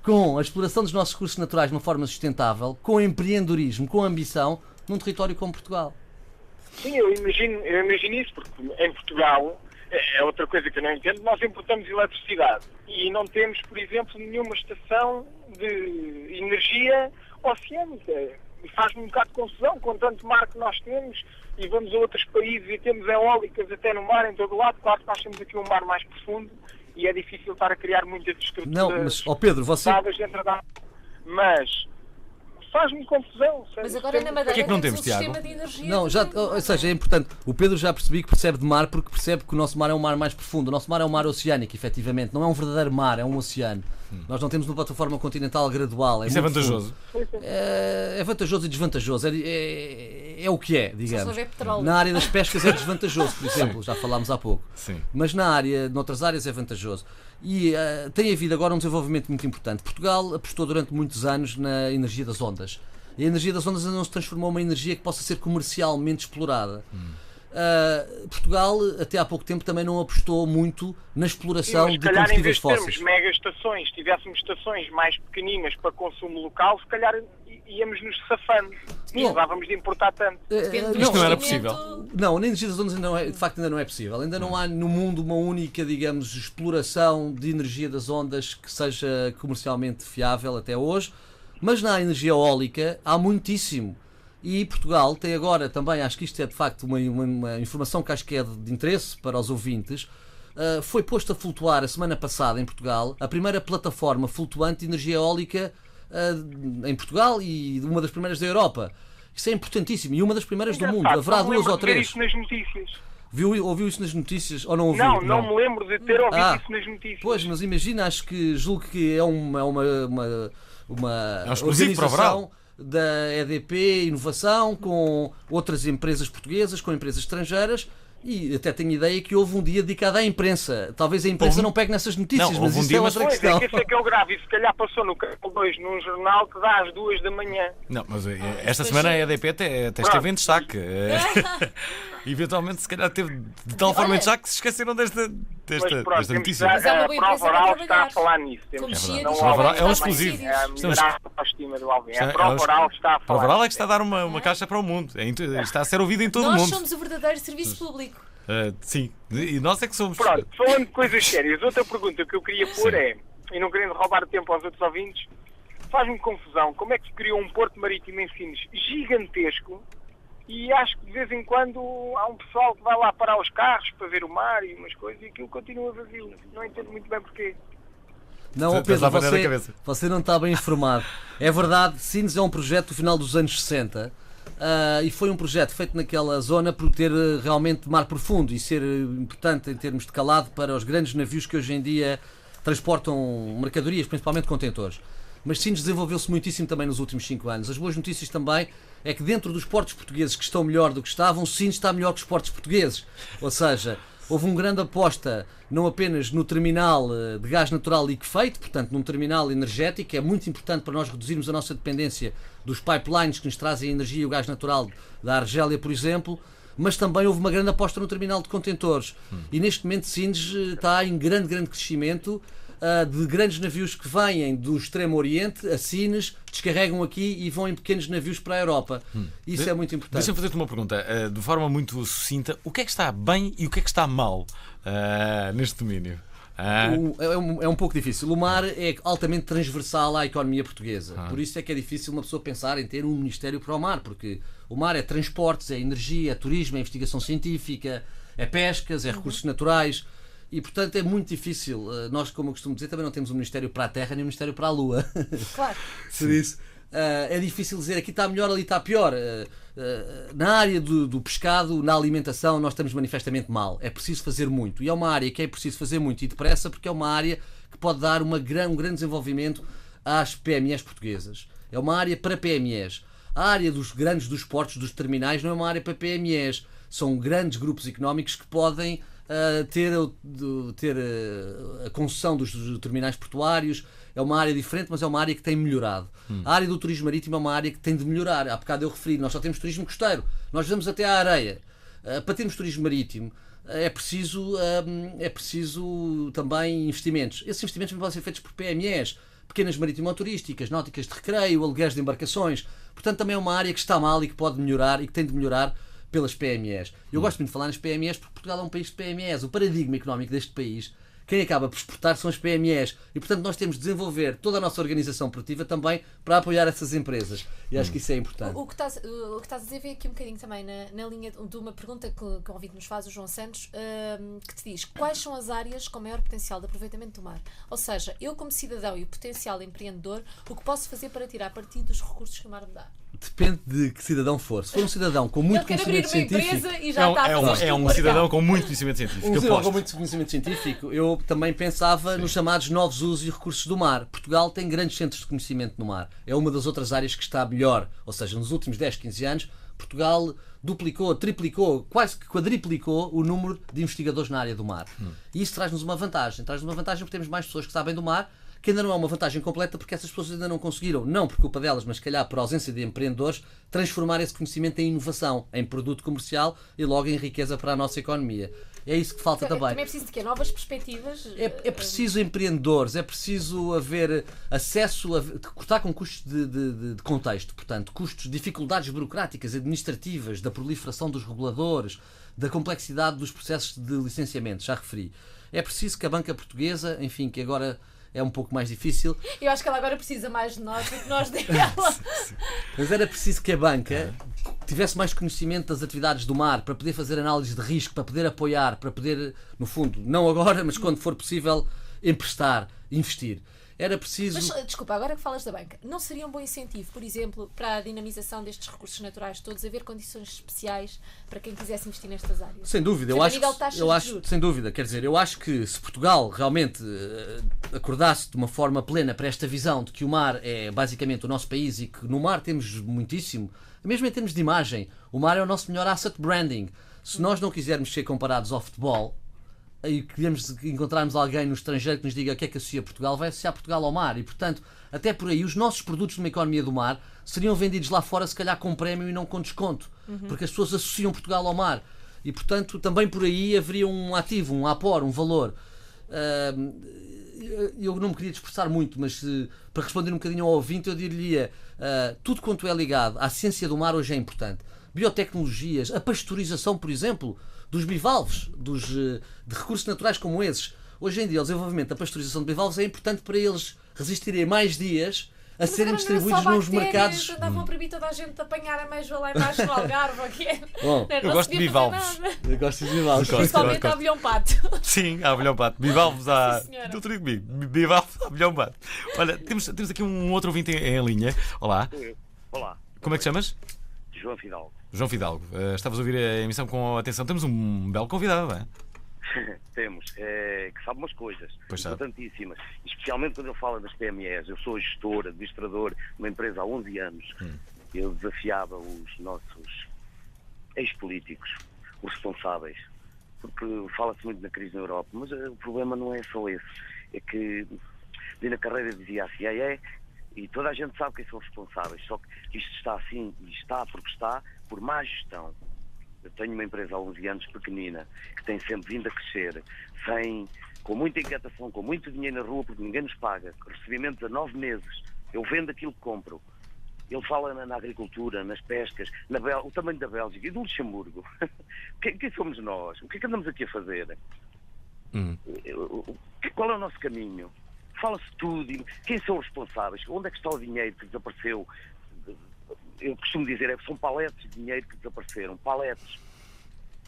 com a exploração dos nossos recursos naturais de uma forma sustentável, com empreendedorismo, com ambição, num território como Portugal. Sim, eu imagino isso, porque em Portugal, é outra coisa que eu não entendo, nós importamos eletricidade e não temos, por exemplo, nenhuma estação de energia oceânica. E faz-me um bocado de confusão com tanto mar que nós temos e vamos a outros países e temos eólicas até no mar, em todo o lado. Claro que nós temos aqui um mar mais profundo e é difícil estar a criar muitas estruturas. Não, mas, Pedro, você... dentro da... Mas faz-me confusão. Mas agora na Madeira Porquê é que não temos um temos, sistema Tiago? de energia. Não, ou seja, é importante. O Pedro já percebi que percebe de mar porque percebe que o nosso mar é um mar mais profundo. O nosso mar é um mar oceânico, efetivamente. Não é um verdadeiro mar, é um oceano. Nós não temos uma plataforma continental gradual. Isso é vantajoso. É vantajoso e desvantajoso. É o que é, digamos. Só houver petróleo. Na área das pescas é desvantajoso, por exemplo, já falámos há pouco. Sim. Mas noutras áreas é vantajoso. E tem havido agora um desenvolvimento muito importante. Portugal apostou durante muitos anos na energia das ondas. E a energia das ondas ainda não se transformou numa energia que possa ser comercialmente explorada. Portugal, até há pouco tempo, também não apostou muito na exploração de combustíveis fósseis. Se calhar, em vez de termos mega estações, tivéssemos estações mais pequeninas para consumo local, se calhar íamos nos safando. Não precisávamos de importar tanto. Isto não era possível. Não, na energia das ondas de facto ainda não é possível. Ainda não há no mundo uma única, digamos, exploração de energia das ondas que seja comercialmente fiável até hoje. Mas na energia eólica há muitíssimo. E Portugal tem agora também, acho que isto é de facto uma informação que acho que é de interesse para os ouvintes, foi posto a flutuar a semana passada em Portugal a primeira plataforma flutuante de energia eólica em Portugal e uma das primeiras da Europa. Isso é importantíssimo e uma das primeiras do mundo. Haverá duas ou três. Isso nas notícias. Ouviu isso nas notícias ou não ouviu? Não me lembro de ter ouvido isso nas notícias. Pois, mas imagina, julgo que é uma organização da EDP Inovação com outras empresas portuguesas, com empresas estrangeiras, e até tenho ideia que houve um dia dedicado à imprensa. Talvez a imprensa não pegue nessas notícias, mas isso é outra questão. Isso é que é o grave, e se calhar passou no Canal 2 num jornal que dá às 2 da manhã. Não, mas esta semana a EDP até esteve em destaque. Eventualmente, se calhar, teve de tal forma em destaque que se esqueceram desta notícia. Mas é uma boa a empresa Prova Oral para está a trabalhar. falar nisso. É um exclusivo. É a melhorar a autoestima do Alvin. A Prova Oral está a falar. A Prova Oral é que está a dar uma caixa para o mundo. Está a ser ouvido em todo o mundo. Nós somos o verdadeiro serviço público. Sim, e nós é que somos. Pronto, falando de coisas sérias, outra pergunta que eu queria pôr é, e não querendo roubar tempo aos outros ouvintes, faz-me confusão como é que se criou um porto marítimo em Sines gigantesco e acho que de vez em quando há um pessoal que vai lá parar os carros para ver o mar e umas coisas e aquilo continua vazio. Não entendo muito bem porquê. Não, Pedro, você não está bem informado. É verdade, Sines é um projeto do final dos anos 60. E foi um projeto feito naquela zona por ter realmente mar profundo e ser importante em termos de calado para os grandes navios que hoje em dia transportam mercadorias, principalmente contentores. Mas Sines desenvolveu-se muitíssimo também nos últimos 5 anos. As boas notícias também é que dentro dos portos portugueses que estão melhor do que estavam, Sines está melhor que os portos portugueses. Ou seja, houve uma grande aposta não apenas no terminal de gás natural liquefeito, portanto num terminal energético, que é muito importante para nós reduzirmos a nossa dependência dos pipelines que nos trazem a energia e o gás natural da Argélia, por exemplo, mas também houve uma grande aposta no terminal de contentores. E neste momento Sines está em grande crescimento de grandes navios que vêm do Extremo Oriente a Sines, descarregam aqui e vão em pequenos navios para a Europa. Isso é muito importante. Deixa-me fazer-te uma pergunta, de forma muito sucinta. O que é que está bem e o que é que está mal neste domínio? É um pouco difícil. O mar é altamente transversal à economia portuguesa. Por isso é que é difícil uma pessoa pensar em ter um ministério para o mar, porque o mar é transportes, é energia, é turismo, é investigação científica, é pescas, é recursos naturais. E, portanto, é muito difícil. Nós, como eu costumo dizer, também não temos um Ministério para a Terra nem um Ministério para a Lua. Claro. Por isso, é difícil dizer aqui está melhor, ali está pior. Na área do pescado, na alimentação, nós estamos manifestamente mal. É preciso fazer muito. E é uma área que é preciso fazer muito e depressa, porque é uma área que pode dar um grande desenvolvimento às PMEs portuguesas. É uma área para PMEs. A área dos portos, dos terminais, não é uma área para PMEs. São grandes grupos económicos que podem ter a concessão dos terminais portuários. É uma área diferente, mas é uma área que tem melhorado. A área do turismo marítimo é uma área que tem de melhorar. Há bocado eu referi, nós só temos turismo costeiro. Nós vamos até à areia. Para termos turismo marítimo é preciso também investimentos. Esses investimentos podem ser feitos por PMEs. pequenas marítimo-turísticas, náuticas de recreio, aluguéis de embarcações. Portanto, também é uma área que está mal e que pode melhorar e que tem de melhorar pelas PMEs. Eu gosto muito de falar nas PMEs porque Portugal é um país de PMEs. O paradigma económico deste país, quem acaba por exportar são as PMEs. E, portanto, nós temos de desenvolver toda a nossa organização produtiva também para apoiar essas empresas. E acho que isso é importante. O que estás a dizer vem aqui um bocadinho também na linha de uma pergunta que o ouvinte nos faz, o João Santos, que te diz: quais são as áreas com maior potencial de aproveitamento do mar? Ou seja, eu como cidadão e o potencial empreendedor, o que posso fazer para tirar partido dos recursos que o mar me dá? Depende de que cidadão for. Se for um cidadão com muito conhecimento científico... É um cidadão com muito conhecimento científico. Um cidadão com muito conhecimento científico, eu também pensava nos chamados novos usos e recursos do mar. Portugal tem grandes centros de conhecimento no mar. É uma das outras áreas que está melhor. Ou seja, nos últimos 10, 15 anos, Portugal duplicou, triplicou, quase que quadriplicou o número de investigadores na área do mar. E isso traz-nos uma vantagem. Traz-nos uma vantagem porque temos mais pessoas que sabem do mar, que ainda não é uma vantagem completa porque essas pessoas ainda não conseguiram, não por culpa delas, mas se calhar por ausência de empreendedores, transformar esse conhecimento em inovação, em produto comercial e logo em riqueza para a nossa economia. É isso que falta também. Também é preciso de quê? Novas perspectivas? É preciso empreendedores, é preciso haver acesso, cortar com custos de contexto, portanto, custos, dificuldades burocráticas, administrativas, da proliferação dos reguladores, da complexidade dos processos de licenciamento, já referi. É preciso que a banca portuguesa, enfim, que agora é um pouco mais difícil. Eu acho que ela agora precisa mais de nós do que nós dela. Mas era preciso que a banca tivesse mais conhecimento das atividades do mar para poder fazer análise de risco, para poder apoiar, para poder, no fundo, não agora, mas quando for possível, emprestar, investir. Era preciso... Mas, desculpa, agora que falas da banca, não seria um bom incentivo, por exemplo, para a dinamização destes recursos naturais todos, haver condições especiais para quem quisesse investir nestas áreas? Sem dúvida, eu acho, sem dúvida, quer dizer, eu acho que se Portugal realmente acordasse de uma forma plena para esta visão de que o mar é basicamente o nosso país e que no mar temos muitíssimo, mesmo em termos de imagem, o mar é o nosso melhor asset branding. Se nós não quisermos ser comparados ao futebol, e queremos encontrarmos alguém no estrangeiro que nos diga o que é que associa Portugal, vai associar Portugal ao mar. E, portanto, até por aí, os nossos produtos de uma economia do mar seriam vendidos lá fora, se calhar com prémio e não com desconto. Porque as pessoas associam Portugal ao mar. E, portanto, também por aí haveria um ativo, um apor, um valor. Eu não me queria dispersar muito, mas para responder um bocadinho ao ouvinte, eu diria tudo quanto é ligado à ciência do mar hoje é importante. Biotecnologias, a pasteurização, por exemplo, dos bivalves, de recursos naturais como esses. Hoje em dia, o desenvolvimento da pasteurização de bivalves é importante para eles resistirem mais dias a serem distribuídos nos mercados. Andavam a proibir toda a gente de apanhar a ameijoa lá embaixo no Algarve. Bom, eu gosto de bivalves. Eu gosto de bivalves. Principalmente a abelhão-pato. Sim, a abelhão-pato. Bivalves à... Estou tudo comigo. Bivalves à abelhão-pato. Olha, temos aqui um outro ouvinte em linha. Olá. Olá. Como é que chamas? João Fidalgo. João Fidalgo, estavas a ouvir a emissão com atenção. Temos um belo convidado, não é? Temos, que sabe umas coisas importantíssimas, especialmente quando ele fala das PMEs. Eu sou gestor, administrador de uma empresa há 11 anos. Eu desafiava os nossos ex-políticos, os responsáveis, porque fala-se muito na crise na Europa, mas o problema não é só esse. É que na carreira dizia assim, e toda a gente sabe quem são os responsáveis, só que isto está assim, e está porque está por má gestão. Eu tenho uma empresa há 11 anos pequenina, que tem sempre vindo a crescer, com muita inquietação, com muito dinheiro na rua, porque ninguém nos paga, recebimentos a 9 meses, eu vendo aquilo que compro. Ele fala na agricultura, nas pescas, o tamanho da Bélgica e do Luxemburgo. Quem somos nós? O que é que andamos aqui a fazer? Qual é o nosso caminho? Fala-se tudo, quem são os responsáveis? Onde é que está o dinheiro que desapareceu? Eu costumo dizer que são paletes de dinheiro que desapareceram, paletes,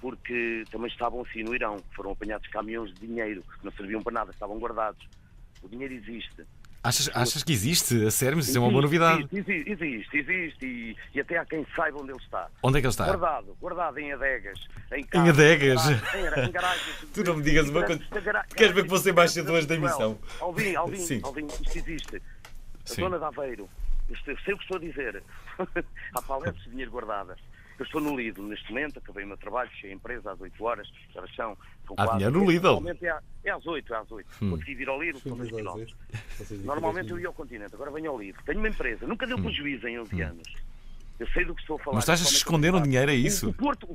porque também estavam assim no Irão, foram apanhados caminhões de dinheiro que não serviam para nada, estavam guardados. O dinheiro existe. Achas que existe? A sério? Mas isso é uma boa novidade. Existe e até há quem saiba onde ele está. Onde é que ele está? Guardado em adegas. Em adegas? Em garagens. Tu não me digas uma coisa. Queres ver que você baixa duas da emissão? Alvin, isto existe. A dona de Aveiro, eu sei o que estou a dizer. Há paletes de dinheiro guardadas. Eu estou no Lidl neste momento, acabei o meu trabalho, cheguei à empresa às 8 horas, já são. Há dinheiro no Lidl? Normalmente é às 8. Consegui vir ao Lidl, são 2 km. Normalmente eu ia ao Continente, agora venho ao Lidl. Tenho uma empresa, nunca deu prejuízo em 11 anos. Eu sei do que estou a falar. Mas tu achas que esconderam dinheiro, é isso? O Porto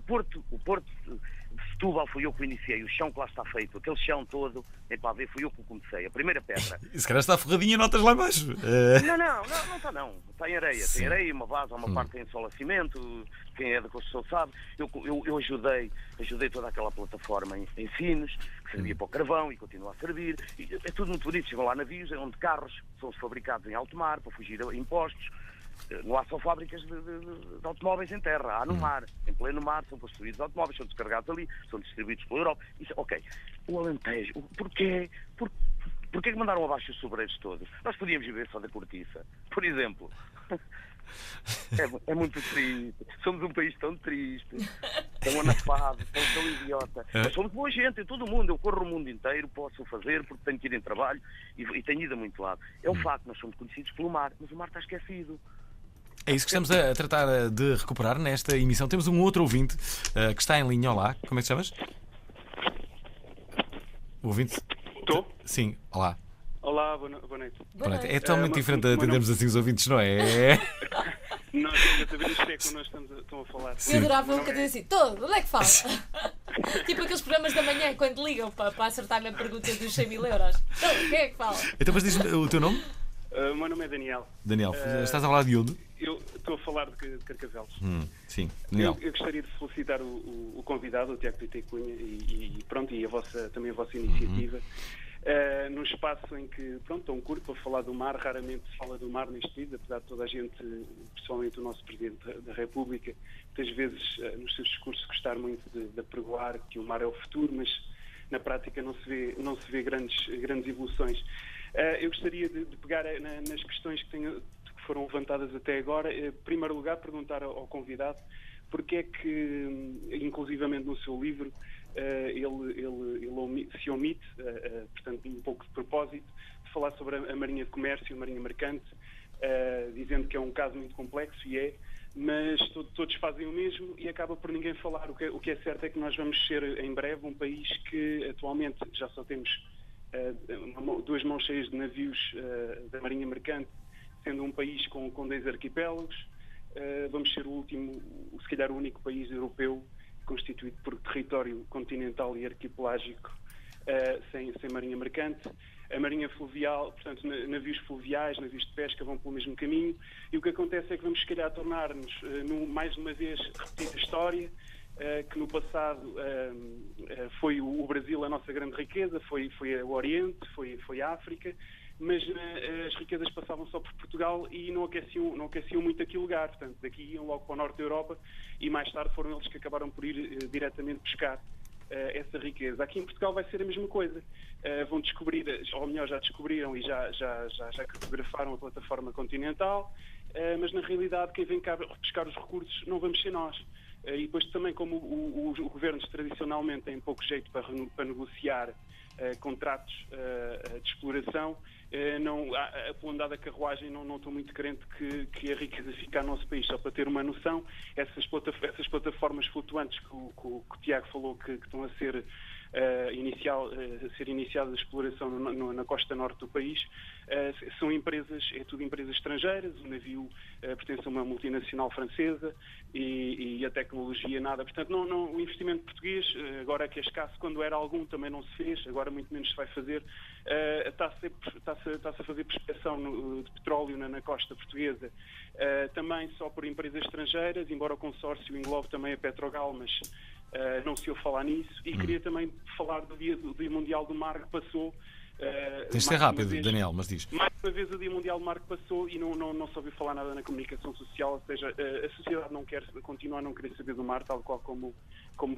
Setúbal fui eu que o iniciei, o chão que lá está feito, aquele chão todo, em Pavê, fui eu que o comecei, a primeira pedra. E se calhar está forradinha, notas lá embaixo. Não está não. Está em areia. Sim. Tem areia, uma base, uma parte tem solo a cimento, quem é da construção sabe. Eu ajudei toda aquela plataforma em Sines, que servia para o carvão e continua a servir. É tudo muito bonito. Chegam lá navios onde carros são fabricados em alto mar para fugir a impostos. Não há só fábricas de automóveis em terra, há no mar. Em pleno mar são construídos automóveis, são descarregados ali, são distribuídos pela Europa. Isso, ok. O Alentejo, porquê que mandaram abaixo os sobreiros todos? Nós podíamos viver só da cortiça, por exemplo. É muito triste. Somos um país tão triste, tão anafado, tão idiota. Mas somos boa gente, em todo o mundo. Eu corro o mundo inteiro, posso fazer porque tenho que ir em trabalho e tenho ido a muito lado. É um facto, nós somos conhecidos pelo mar, mas o mar está esquecido. É isso que estamos a tratar de recuperar nesta emissão. Temos um outro ouvinte que está em linha. Olá, como é que te chamas? O ouvinte? Estou? Sim, olá. Olá, boa noite. Boa noite. É totalmente diferente de atendermos assim os ouvintes, não é? Nós ainda sabemos que é quando nós estão a falar. Eu adorava um bocadinho assim, todo, onde é que fala? Tipo aqueles programas da manhã quando ligam para acertar na pergunta dos 100 mil euros. Então, quem é que fala? Então, mas diz-me o teu nome? O meu nome é Daniel. Daniel, estás a falar de onde? Eu estou a falar de Carcavelos. Sim, Daniel. Eu gostaria de felicitar o convidado, o Tiago Pitei Cunha, e também a vossa iniciativa. Num espaço em que, tão curto para falar do mar, raramente se fala do mar neste país, apesar de toda a gente, pessoalmente o nosso Presidente da República, muitas vezes nos seus discursos gostar muito de apregoar que o mar é o futuro, mas na prática não se vê grandes evoluções. Eu gostaria de pegar nas questões que foram levantadas até agora. Em primeiro lugar, perguntar ao convidado porque é que, inclusivamente no seu livro, ele se omite, portanto, um pouco de propósito, de falar sobre a Marinha de Comércio, a Marinha Mercante, dizendo que é um caso muito complexo, e é, mas todos fazem o mesmo e acaba por ninguém falar. O que é certo é que nós vamos ser, em breve, um país que atualmente já só temos 2 mãos cheias de navios da Marinha Mercante, sendo um país com 10 arquipélagos. Vamos ser se calhar o único país europeu constituído por território continental e arquipelágico sem Marinha Mercante. A Marinha Fluvial, portanto, navios fluviais, navios de pesca vão pelo mesmo caminho, e o que acontece é que vamos, se calhar, tornar-nos, mais uma vez, repetir a história, que no passado foi o Brasil a nossa grande riqueza, foi o Oriente, foi a África, mas as riquezas passavam só por Portugal e não aqueciam muito aquele lugar. Portanto, daqui iam logo para o norte da Europa e mais tarde foram eles que acabaram por ir diretamente pescar essa riqueza. Aqui em Portugal vai ser a mesma coisa. Vão descobrir, ou melhor, já descobriram e já cartografaram a plataforma continental, mas na realidade quem vem cá pescar os recursos não vamos ser nós. E depois também, como os governos tradicionalmente têm pouco jeito para negociar contratos de exploração, pelo andar da carruagem não estou muito crente que a riqueza fique ao nosso país. Só para ter uma noção, essas plataformas flutuantes que o Tiago falou que estão a ser iniciada a exploração na costa norte do país, são tudo empresas estrangeiras. O navio pertence a uma multinacional francesa e a tecnologia nada. Portanto, o investimento português, agora que é escasso, quando era algum também não se fez, agora muito menos se vai fazer. Está-se a fazer prospecção de petróleo na costa portuguesa, também só por empresas estrangeiras, embora o consórcio englobe também a Petrogal, mas não se ouve falar nisso. E queria também falar do Dia Mundial do Mar que passou. Tens de ser rápido, Daniel, mas diz. Mais uma vez o Dia Mundial do Mar que passou e não se ouviu falar nada na comunicação social, ou seja, a sociedade continua a não querer saber do mar, tal qual como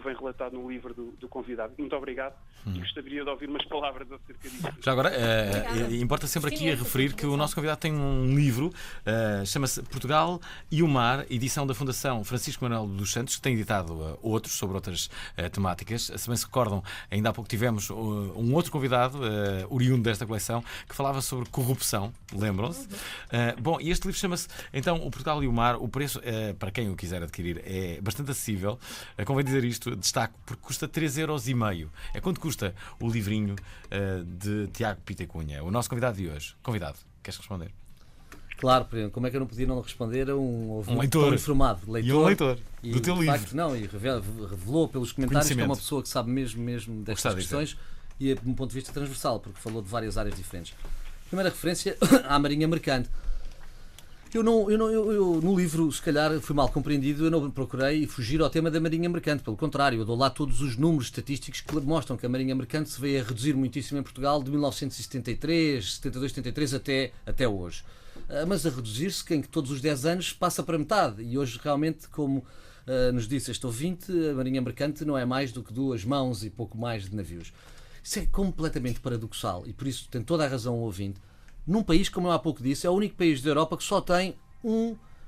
vem relatado no livro do convidado. Muito obrigado e gostaria de ouvir umas palavras acerca disso. Já agora, importa sempre aqui a referir que o nosso convidado tem um livro, chama-se Portugal e o Mar, edição da Fundação Francisco Manuel dos Santos, que tem editado outros sobre outras temáticas. Se bem se recordam, ainda há pouco tivemos um outro convidado, oriundo desta coleção, que falava sobre corrupção, lembram-se? Bom, e este livro chama-se então O Portugal e o Mar. O preço, para quem o quiser adquirir, é bastante acessível. Convém dizer isto, destaco, porque custa 3,5€. É quanto custa o livrinho de Tiago Pitei Cunha, o nosso convidado de hoje. Convidado, queres responder? Claro, como é que eu não podia não responder a um leitor informado? E um leitor do teu livro. Facto, não, e revelou pelos comentários que é uma pessoa que sabe mesmo destas questões e de um ponto de vista transversal, porque falou de várias áreas diferentes. Primeira referência à Marinha Mercante. Eu no livro, se calhar, fui mal compreendido, eu não procurei fugir ao tema da Marinha Mercante. Pelo contrário, eu dou lá todos os números estatísticos que mostram que a Marinha Mercante se veio a reduzir muitíssimo em Portugal de 1973, 72, 73 até hoje. Mas a reduzir-se que em todos os 10 anos passa para metade. E hoje, realmente, como nos disse este ouvinte, a Marinha Mercante não é mais do que 2 mãos e pouco mais de navios. Isso é completamente paradoxal e por isso tem toda a razão o ouvinte. Num país, como eu há pouco disse, é o único país da Europa que só tem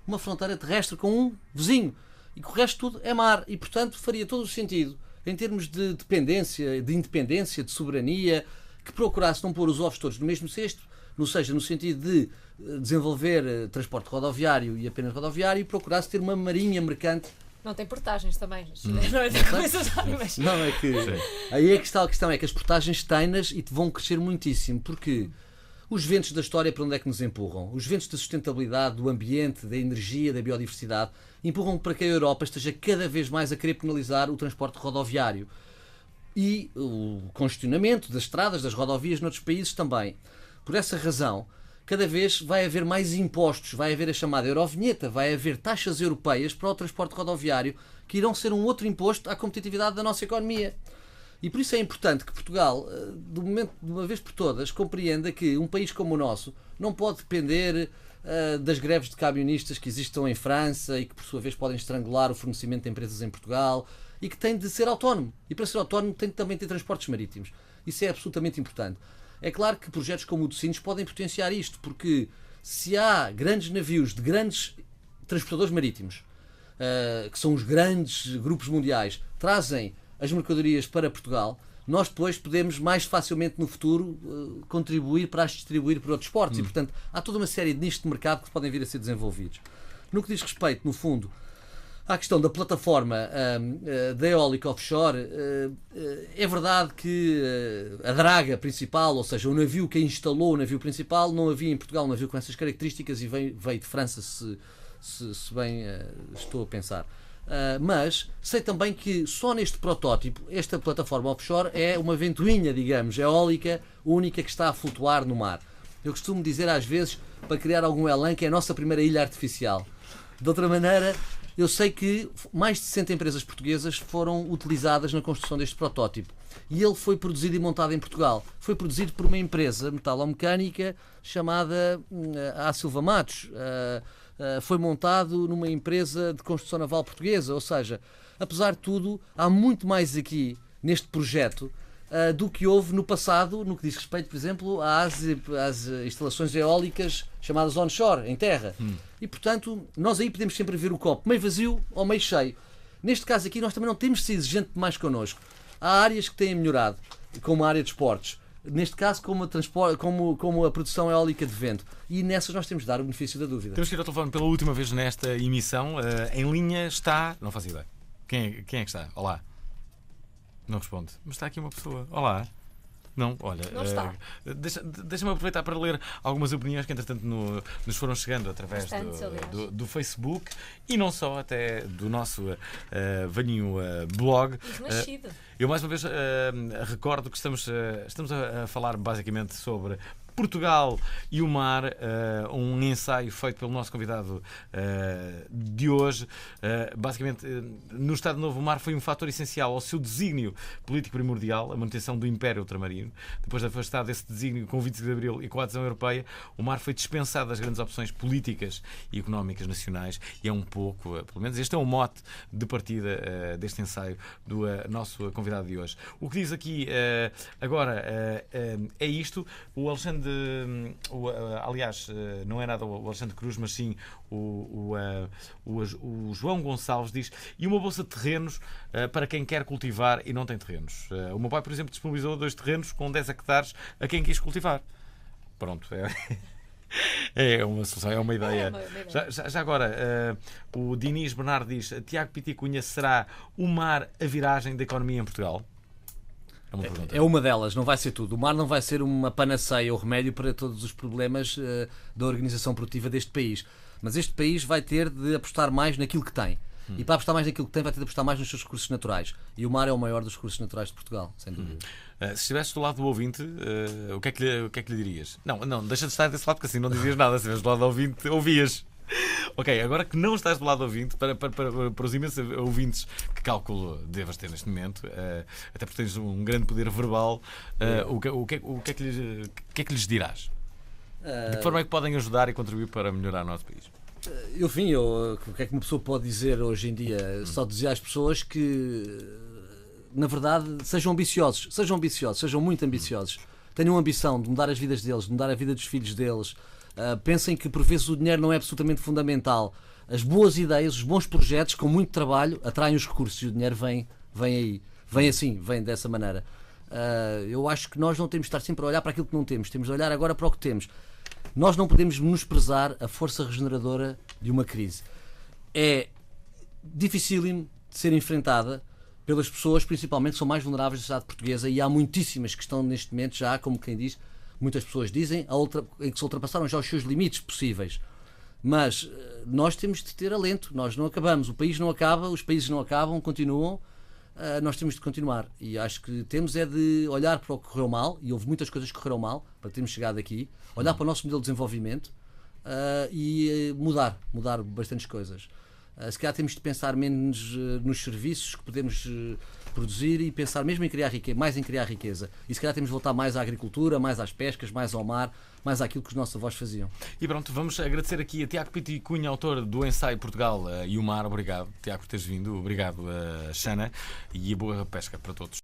uma fronteira terrestre com um vizinho e que o resto tudo é mar e, portanto, faria todo o sentido, em termos de dependência, de independência, de soberania, que procurasse não pôr os ovos todos no mesmo cesto, não seja no sentido de desenvolver transporte rodoviário e apenas rodoviário e procurasse ter uma marinha mercante. Não tem portagens também. Não é da coisa, mas... Não, é que... Aí é que está a questão, é que as portagens têm-nas e vão crescer muitíssimo, porque os ventos da história para onde é que nos empurram? Os ventos da sustentabilidade, do ambiente, da energia, da biodiversidade, empurram para que a Europa esteja cada vez mais a querer penalizar o transporte rodoviário. E o congestionamento das estradas, das rodovias noutros países também. Por essa razão, cada vez vai haver mais impostos, vai haver a chamada Eurovinheta, vai haver taxas europeias para o transporte rodoviário que irão ser um outro imposto à competitividade da nossa economia. E por isso é importante que Portugal, de uma vez por todas, compreenda que um país como o nosso não pode depender das greves de camionistas que existam em França e que, por sua vez, podem estrangular o fornecimento de empresas em Portugal e que tem de ser autónomo. E para ser autónomo tem de também ter transportes marítimos. Isso é absolutamente importante. É claro que projetos como o de Sines podem potenciar isto, porque se há grandes navios de grandes transportadores marítimos, que são os grandes grupos mundiais, trazem as mercadorias para Portugal, nós depois podemos mais facilmente no futuro contribuir para as distribuir para outros portos. E, portanto, há toda uma série de nichos de mercado que podem vir a ser desenvolvidos. No que diz respeito, no fundo, à questão da plataforma da eólica offshore, é verdade que a draga principal, ou seja, o navio que instalou o navio principal, não havia em Portugal um navio com essas características e veio de França, se bem estou a pensar. Mas sei também que só neste protótipo, esta plataforma offshore é uma ventoinha, digamos, eólica única que está a flutuar no mar. Eu costumo dizer às vezes, para criar algum elan, que é a nossa primeira ilha artificial. De outra maneira, eu sei que mais de 60 empresas portuguesas foram utilizadas na construção deste protótipo. E ele foi produzido e montado em Portugal. Foi produzido por uma empresa metalomecânica chamada A. Silva Matos. Foi montado numa empresa de construção naval portuguesa. Ou seja, apesar de tudo, há muito mais aqui neste projeto do que houve no passado, no que diz respeito, por exemplo, às instalações eólicas chamadas onshore, em terra. E, portanto, nós aí podemos sempre ver o copo meio vazio ou meio cheio. Neste caso aqui, nós também não temos sido exigente demais connosco. Há áreas que têm melhorado, como a área de esportes. Neste caso, como a produção eólica de vento. E nessas nós temos de dar o benefício da dúvida. Temos que ir ao telefone pela última vez nesta emissão. Em linha está... Não faço ideia. Quem é que está? Olá. Não responde. Mas está aqui uma pessoa. Olá. Não, olha, deixa-me aproveitar para ler algumas opiniões que entretanto nos foram chegando através do Facebook e não só, até do nosso velhinho blog. Eu mais uma vez recordo que estamos a falar basicamente sobre Portugal e o mar, um ensaio feito pelo nosso convidado de hoje. Basicamente, no Estado Novo, o mar foi um fator essencial ao seu desígnio político primordial, a manutenção do Império Ultramarino. Depois de afastado desse desígnio com o 25 de Abril e com a adesão europeia, o mar foi dispensado das grandes opções políticas e económicas nacionais e é um pouco, pelo menos este é o mote de partida deste ensaio do nosso convidado de hoje. O que diz aqui agora é isto. O Alexandre aliás, não é nada o Alexandre Cruz, mas sim o João Gonçalves diz: e uma bolsa de terrenos para quem quer cultivar e não tem terrenos. O meu pai, por exemplo, disponibilizou 2 terrenos com 10 hectares a quem quis cultivar. Pronto, é uma solução, é uma ideia. Já agora, o Dinis Bernardo diz: Tiago Pita e Cunha, será o mar a viragem da economia em Portugal? É uma pergunta. É uma delas, não vai ser tudo. O mar não vai ser uma panaceia ou remédio para todos os problemas da organização produtiva deste país. Mas este país vai ter de apostar mais naquilo que tem. E para apostar mais naquilo que tem, vai ter de apostar mais nos seus recursos naturais. E o mar é o maior dos recursos naturais de Portugal, sem dúvida. Se estivesse do lado do ouvinte, o que é que lhe dirias? Não, deixa de estar desse lado, porque assim não dizias nada. Se estivesse do lado do ouvinte, ouvias. Ok, agora que não estás do lado do ouvinte, para os imensos ouvintes que calculo devas ter neste momento, até porque tens um grande poder verbal, o que é que lhes dirás? De que forma é que podem ajudar e contribuir para melhorar o nosso país? O que é que uma pessoa pode dizer hoje em dia? Só dizer às pessoas que, na verdade, sejam ambiciosos, sejam muito ambiciosos. Tenham ambição de mudar as vidas deles, de mudar a vida dos filhos deles. Pensem que, por vezes, o dinheiro não é absolutamente fundamental. As boas ideias, os bons projetos, com muito trabalho, atraem os recursos e o dinheiro vem aí. Vem dessa maneira. Eu acho que nós não temos de estar sempre a olhar para aquilo que não temos. Temos de olhar agora para o que temos. Nós não podemos menosprezar a força regeneradora de uma crise. É dificílimo de ser enfrentada pelas pessoas, principalmente, que são mais vulneráveis da sociedade portuguesa, e há muitíssimas que estão neste momento já, como quem diz, muitas pessoas dizem, em que se ultrapassaram já os seus limites possíveis. Mas nós temos de ter alento, nós não acabamos, o país não acaba, os países não acabam, continuam, nós temos de continuar. E acho que temos é de olhar para o que correu mal, e houve muitas coisas que correram mal para termos chegado aqui, olhar para o nosso modelo de desenvolvimento e mudar bastantes coisas. Se calhar temos de pensar menos nos serviços que podemos produzir e pensar mesmo em criar riqueza, mais em criar riqueza. E se calhar temos de voltar mais à agricultura, mais às pescas, mais ao mar, mais àquilo que os nossos avós faziam. E pronto, vamos agradecer aqui a Tiago Pita e Cunha, autor do ensaio Portugal e o Mar. Obrigado, Tiago, por teres vindo. Obrigado, Xana, e boa pesca para todos.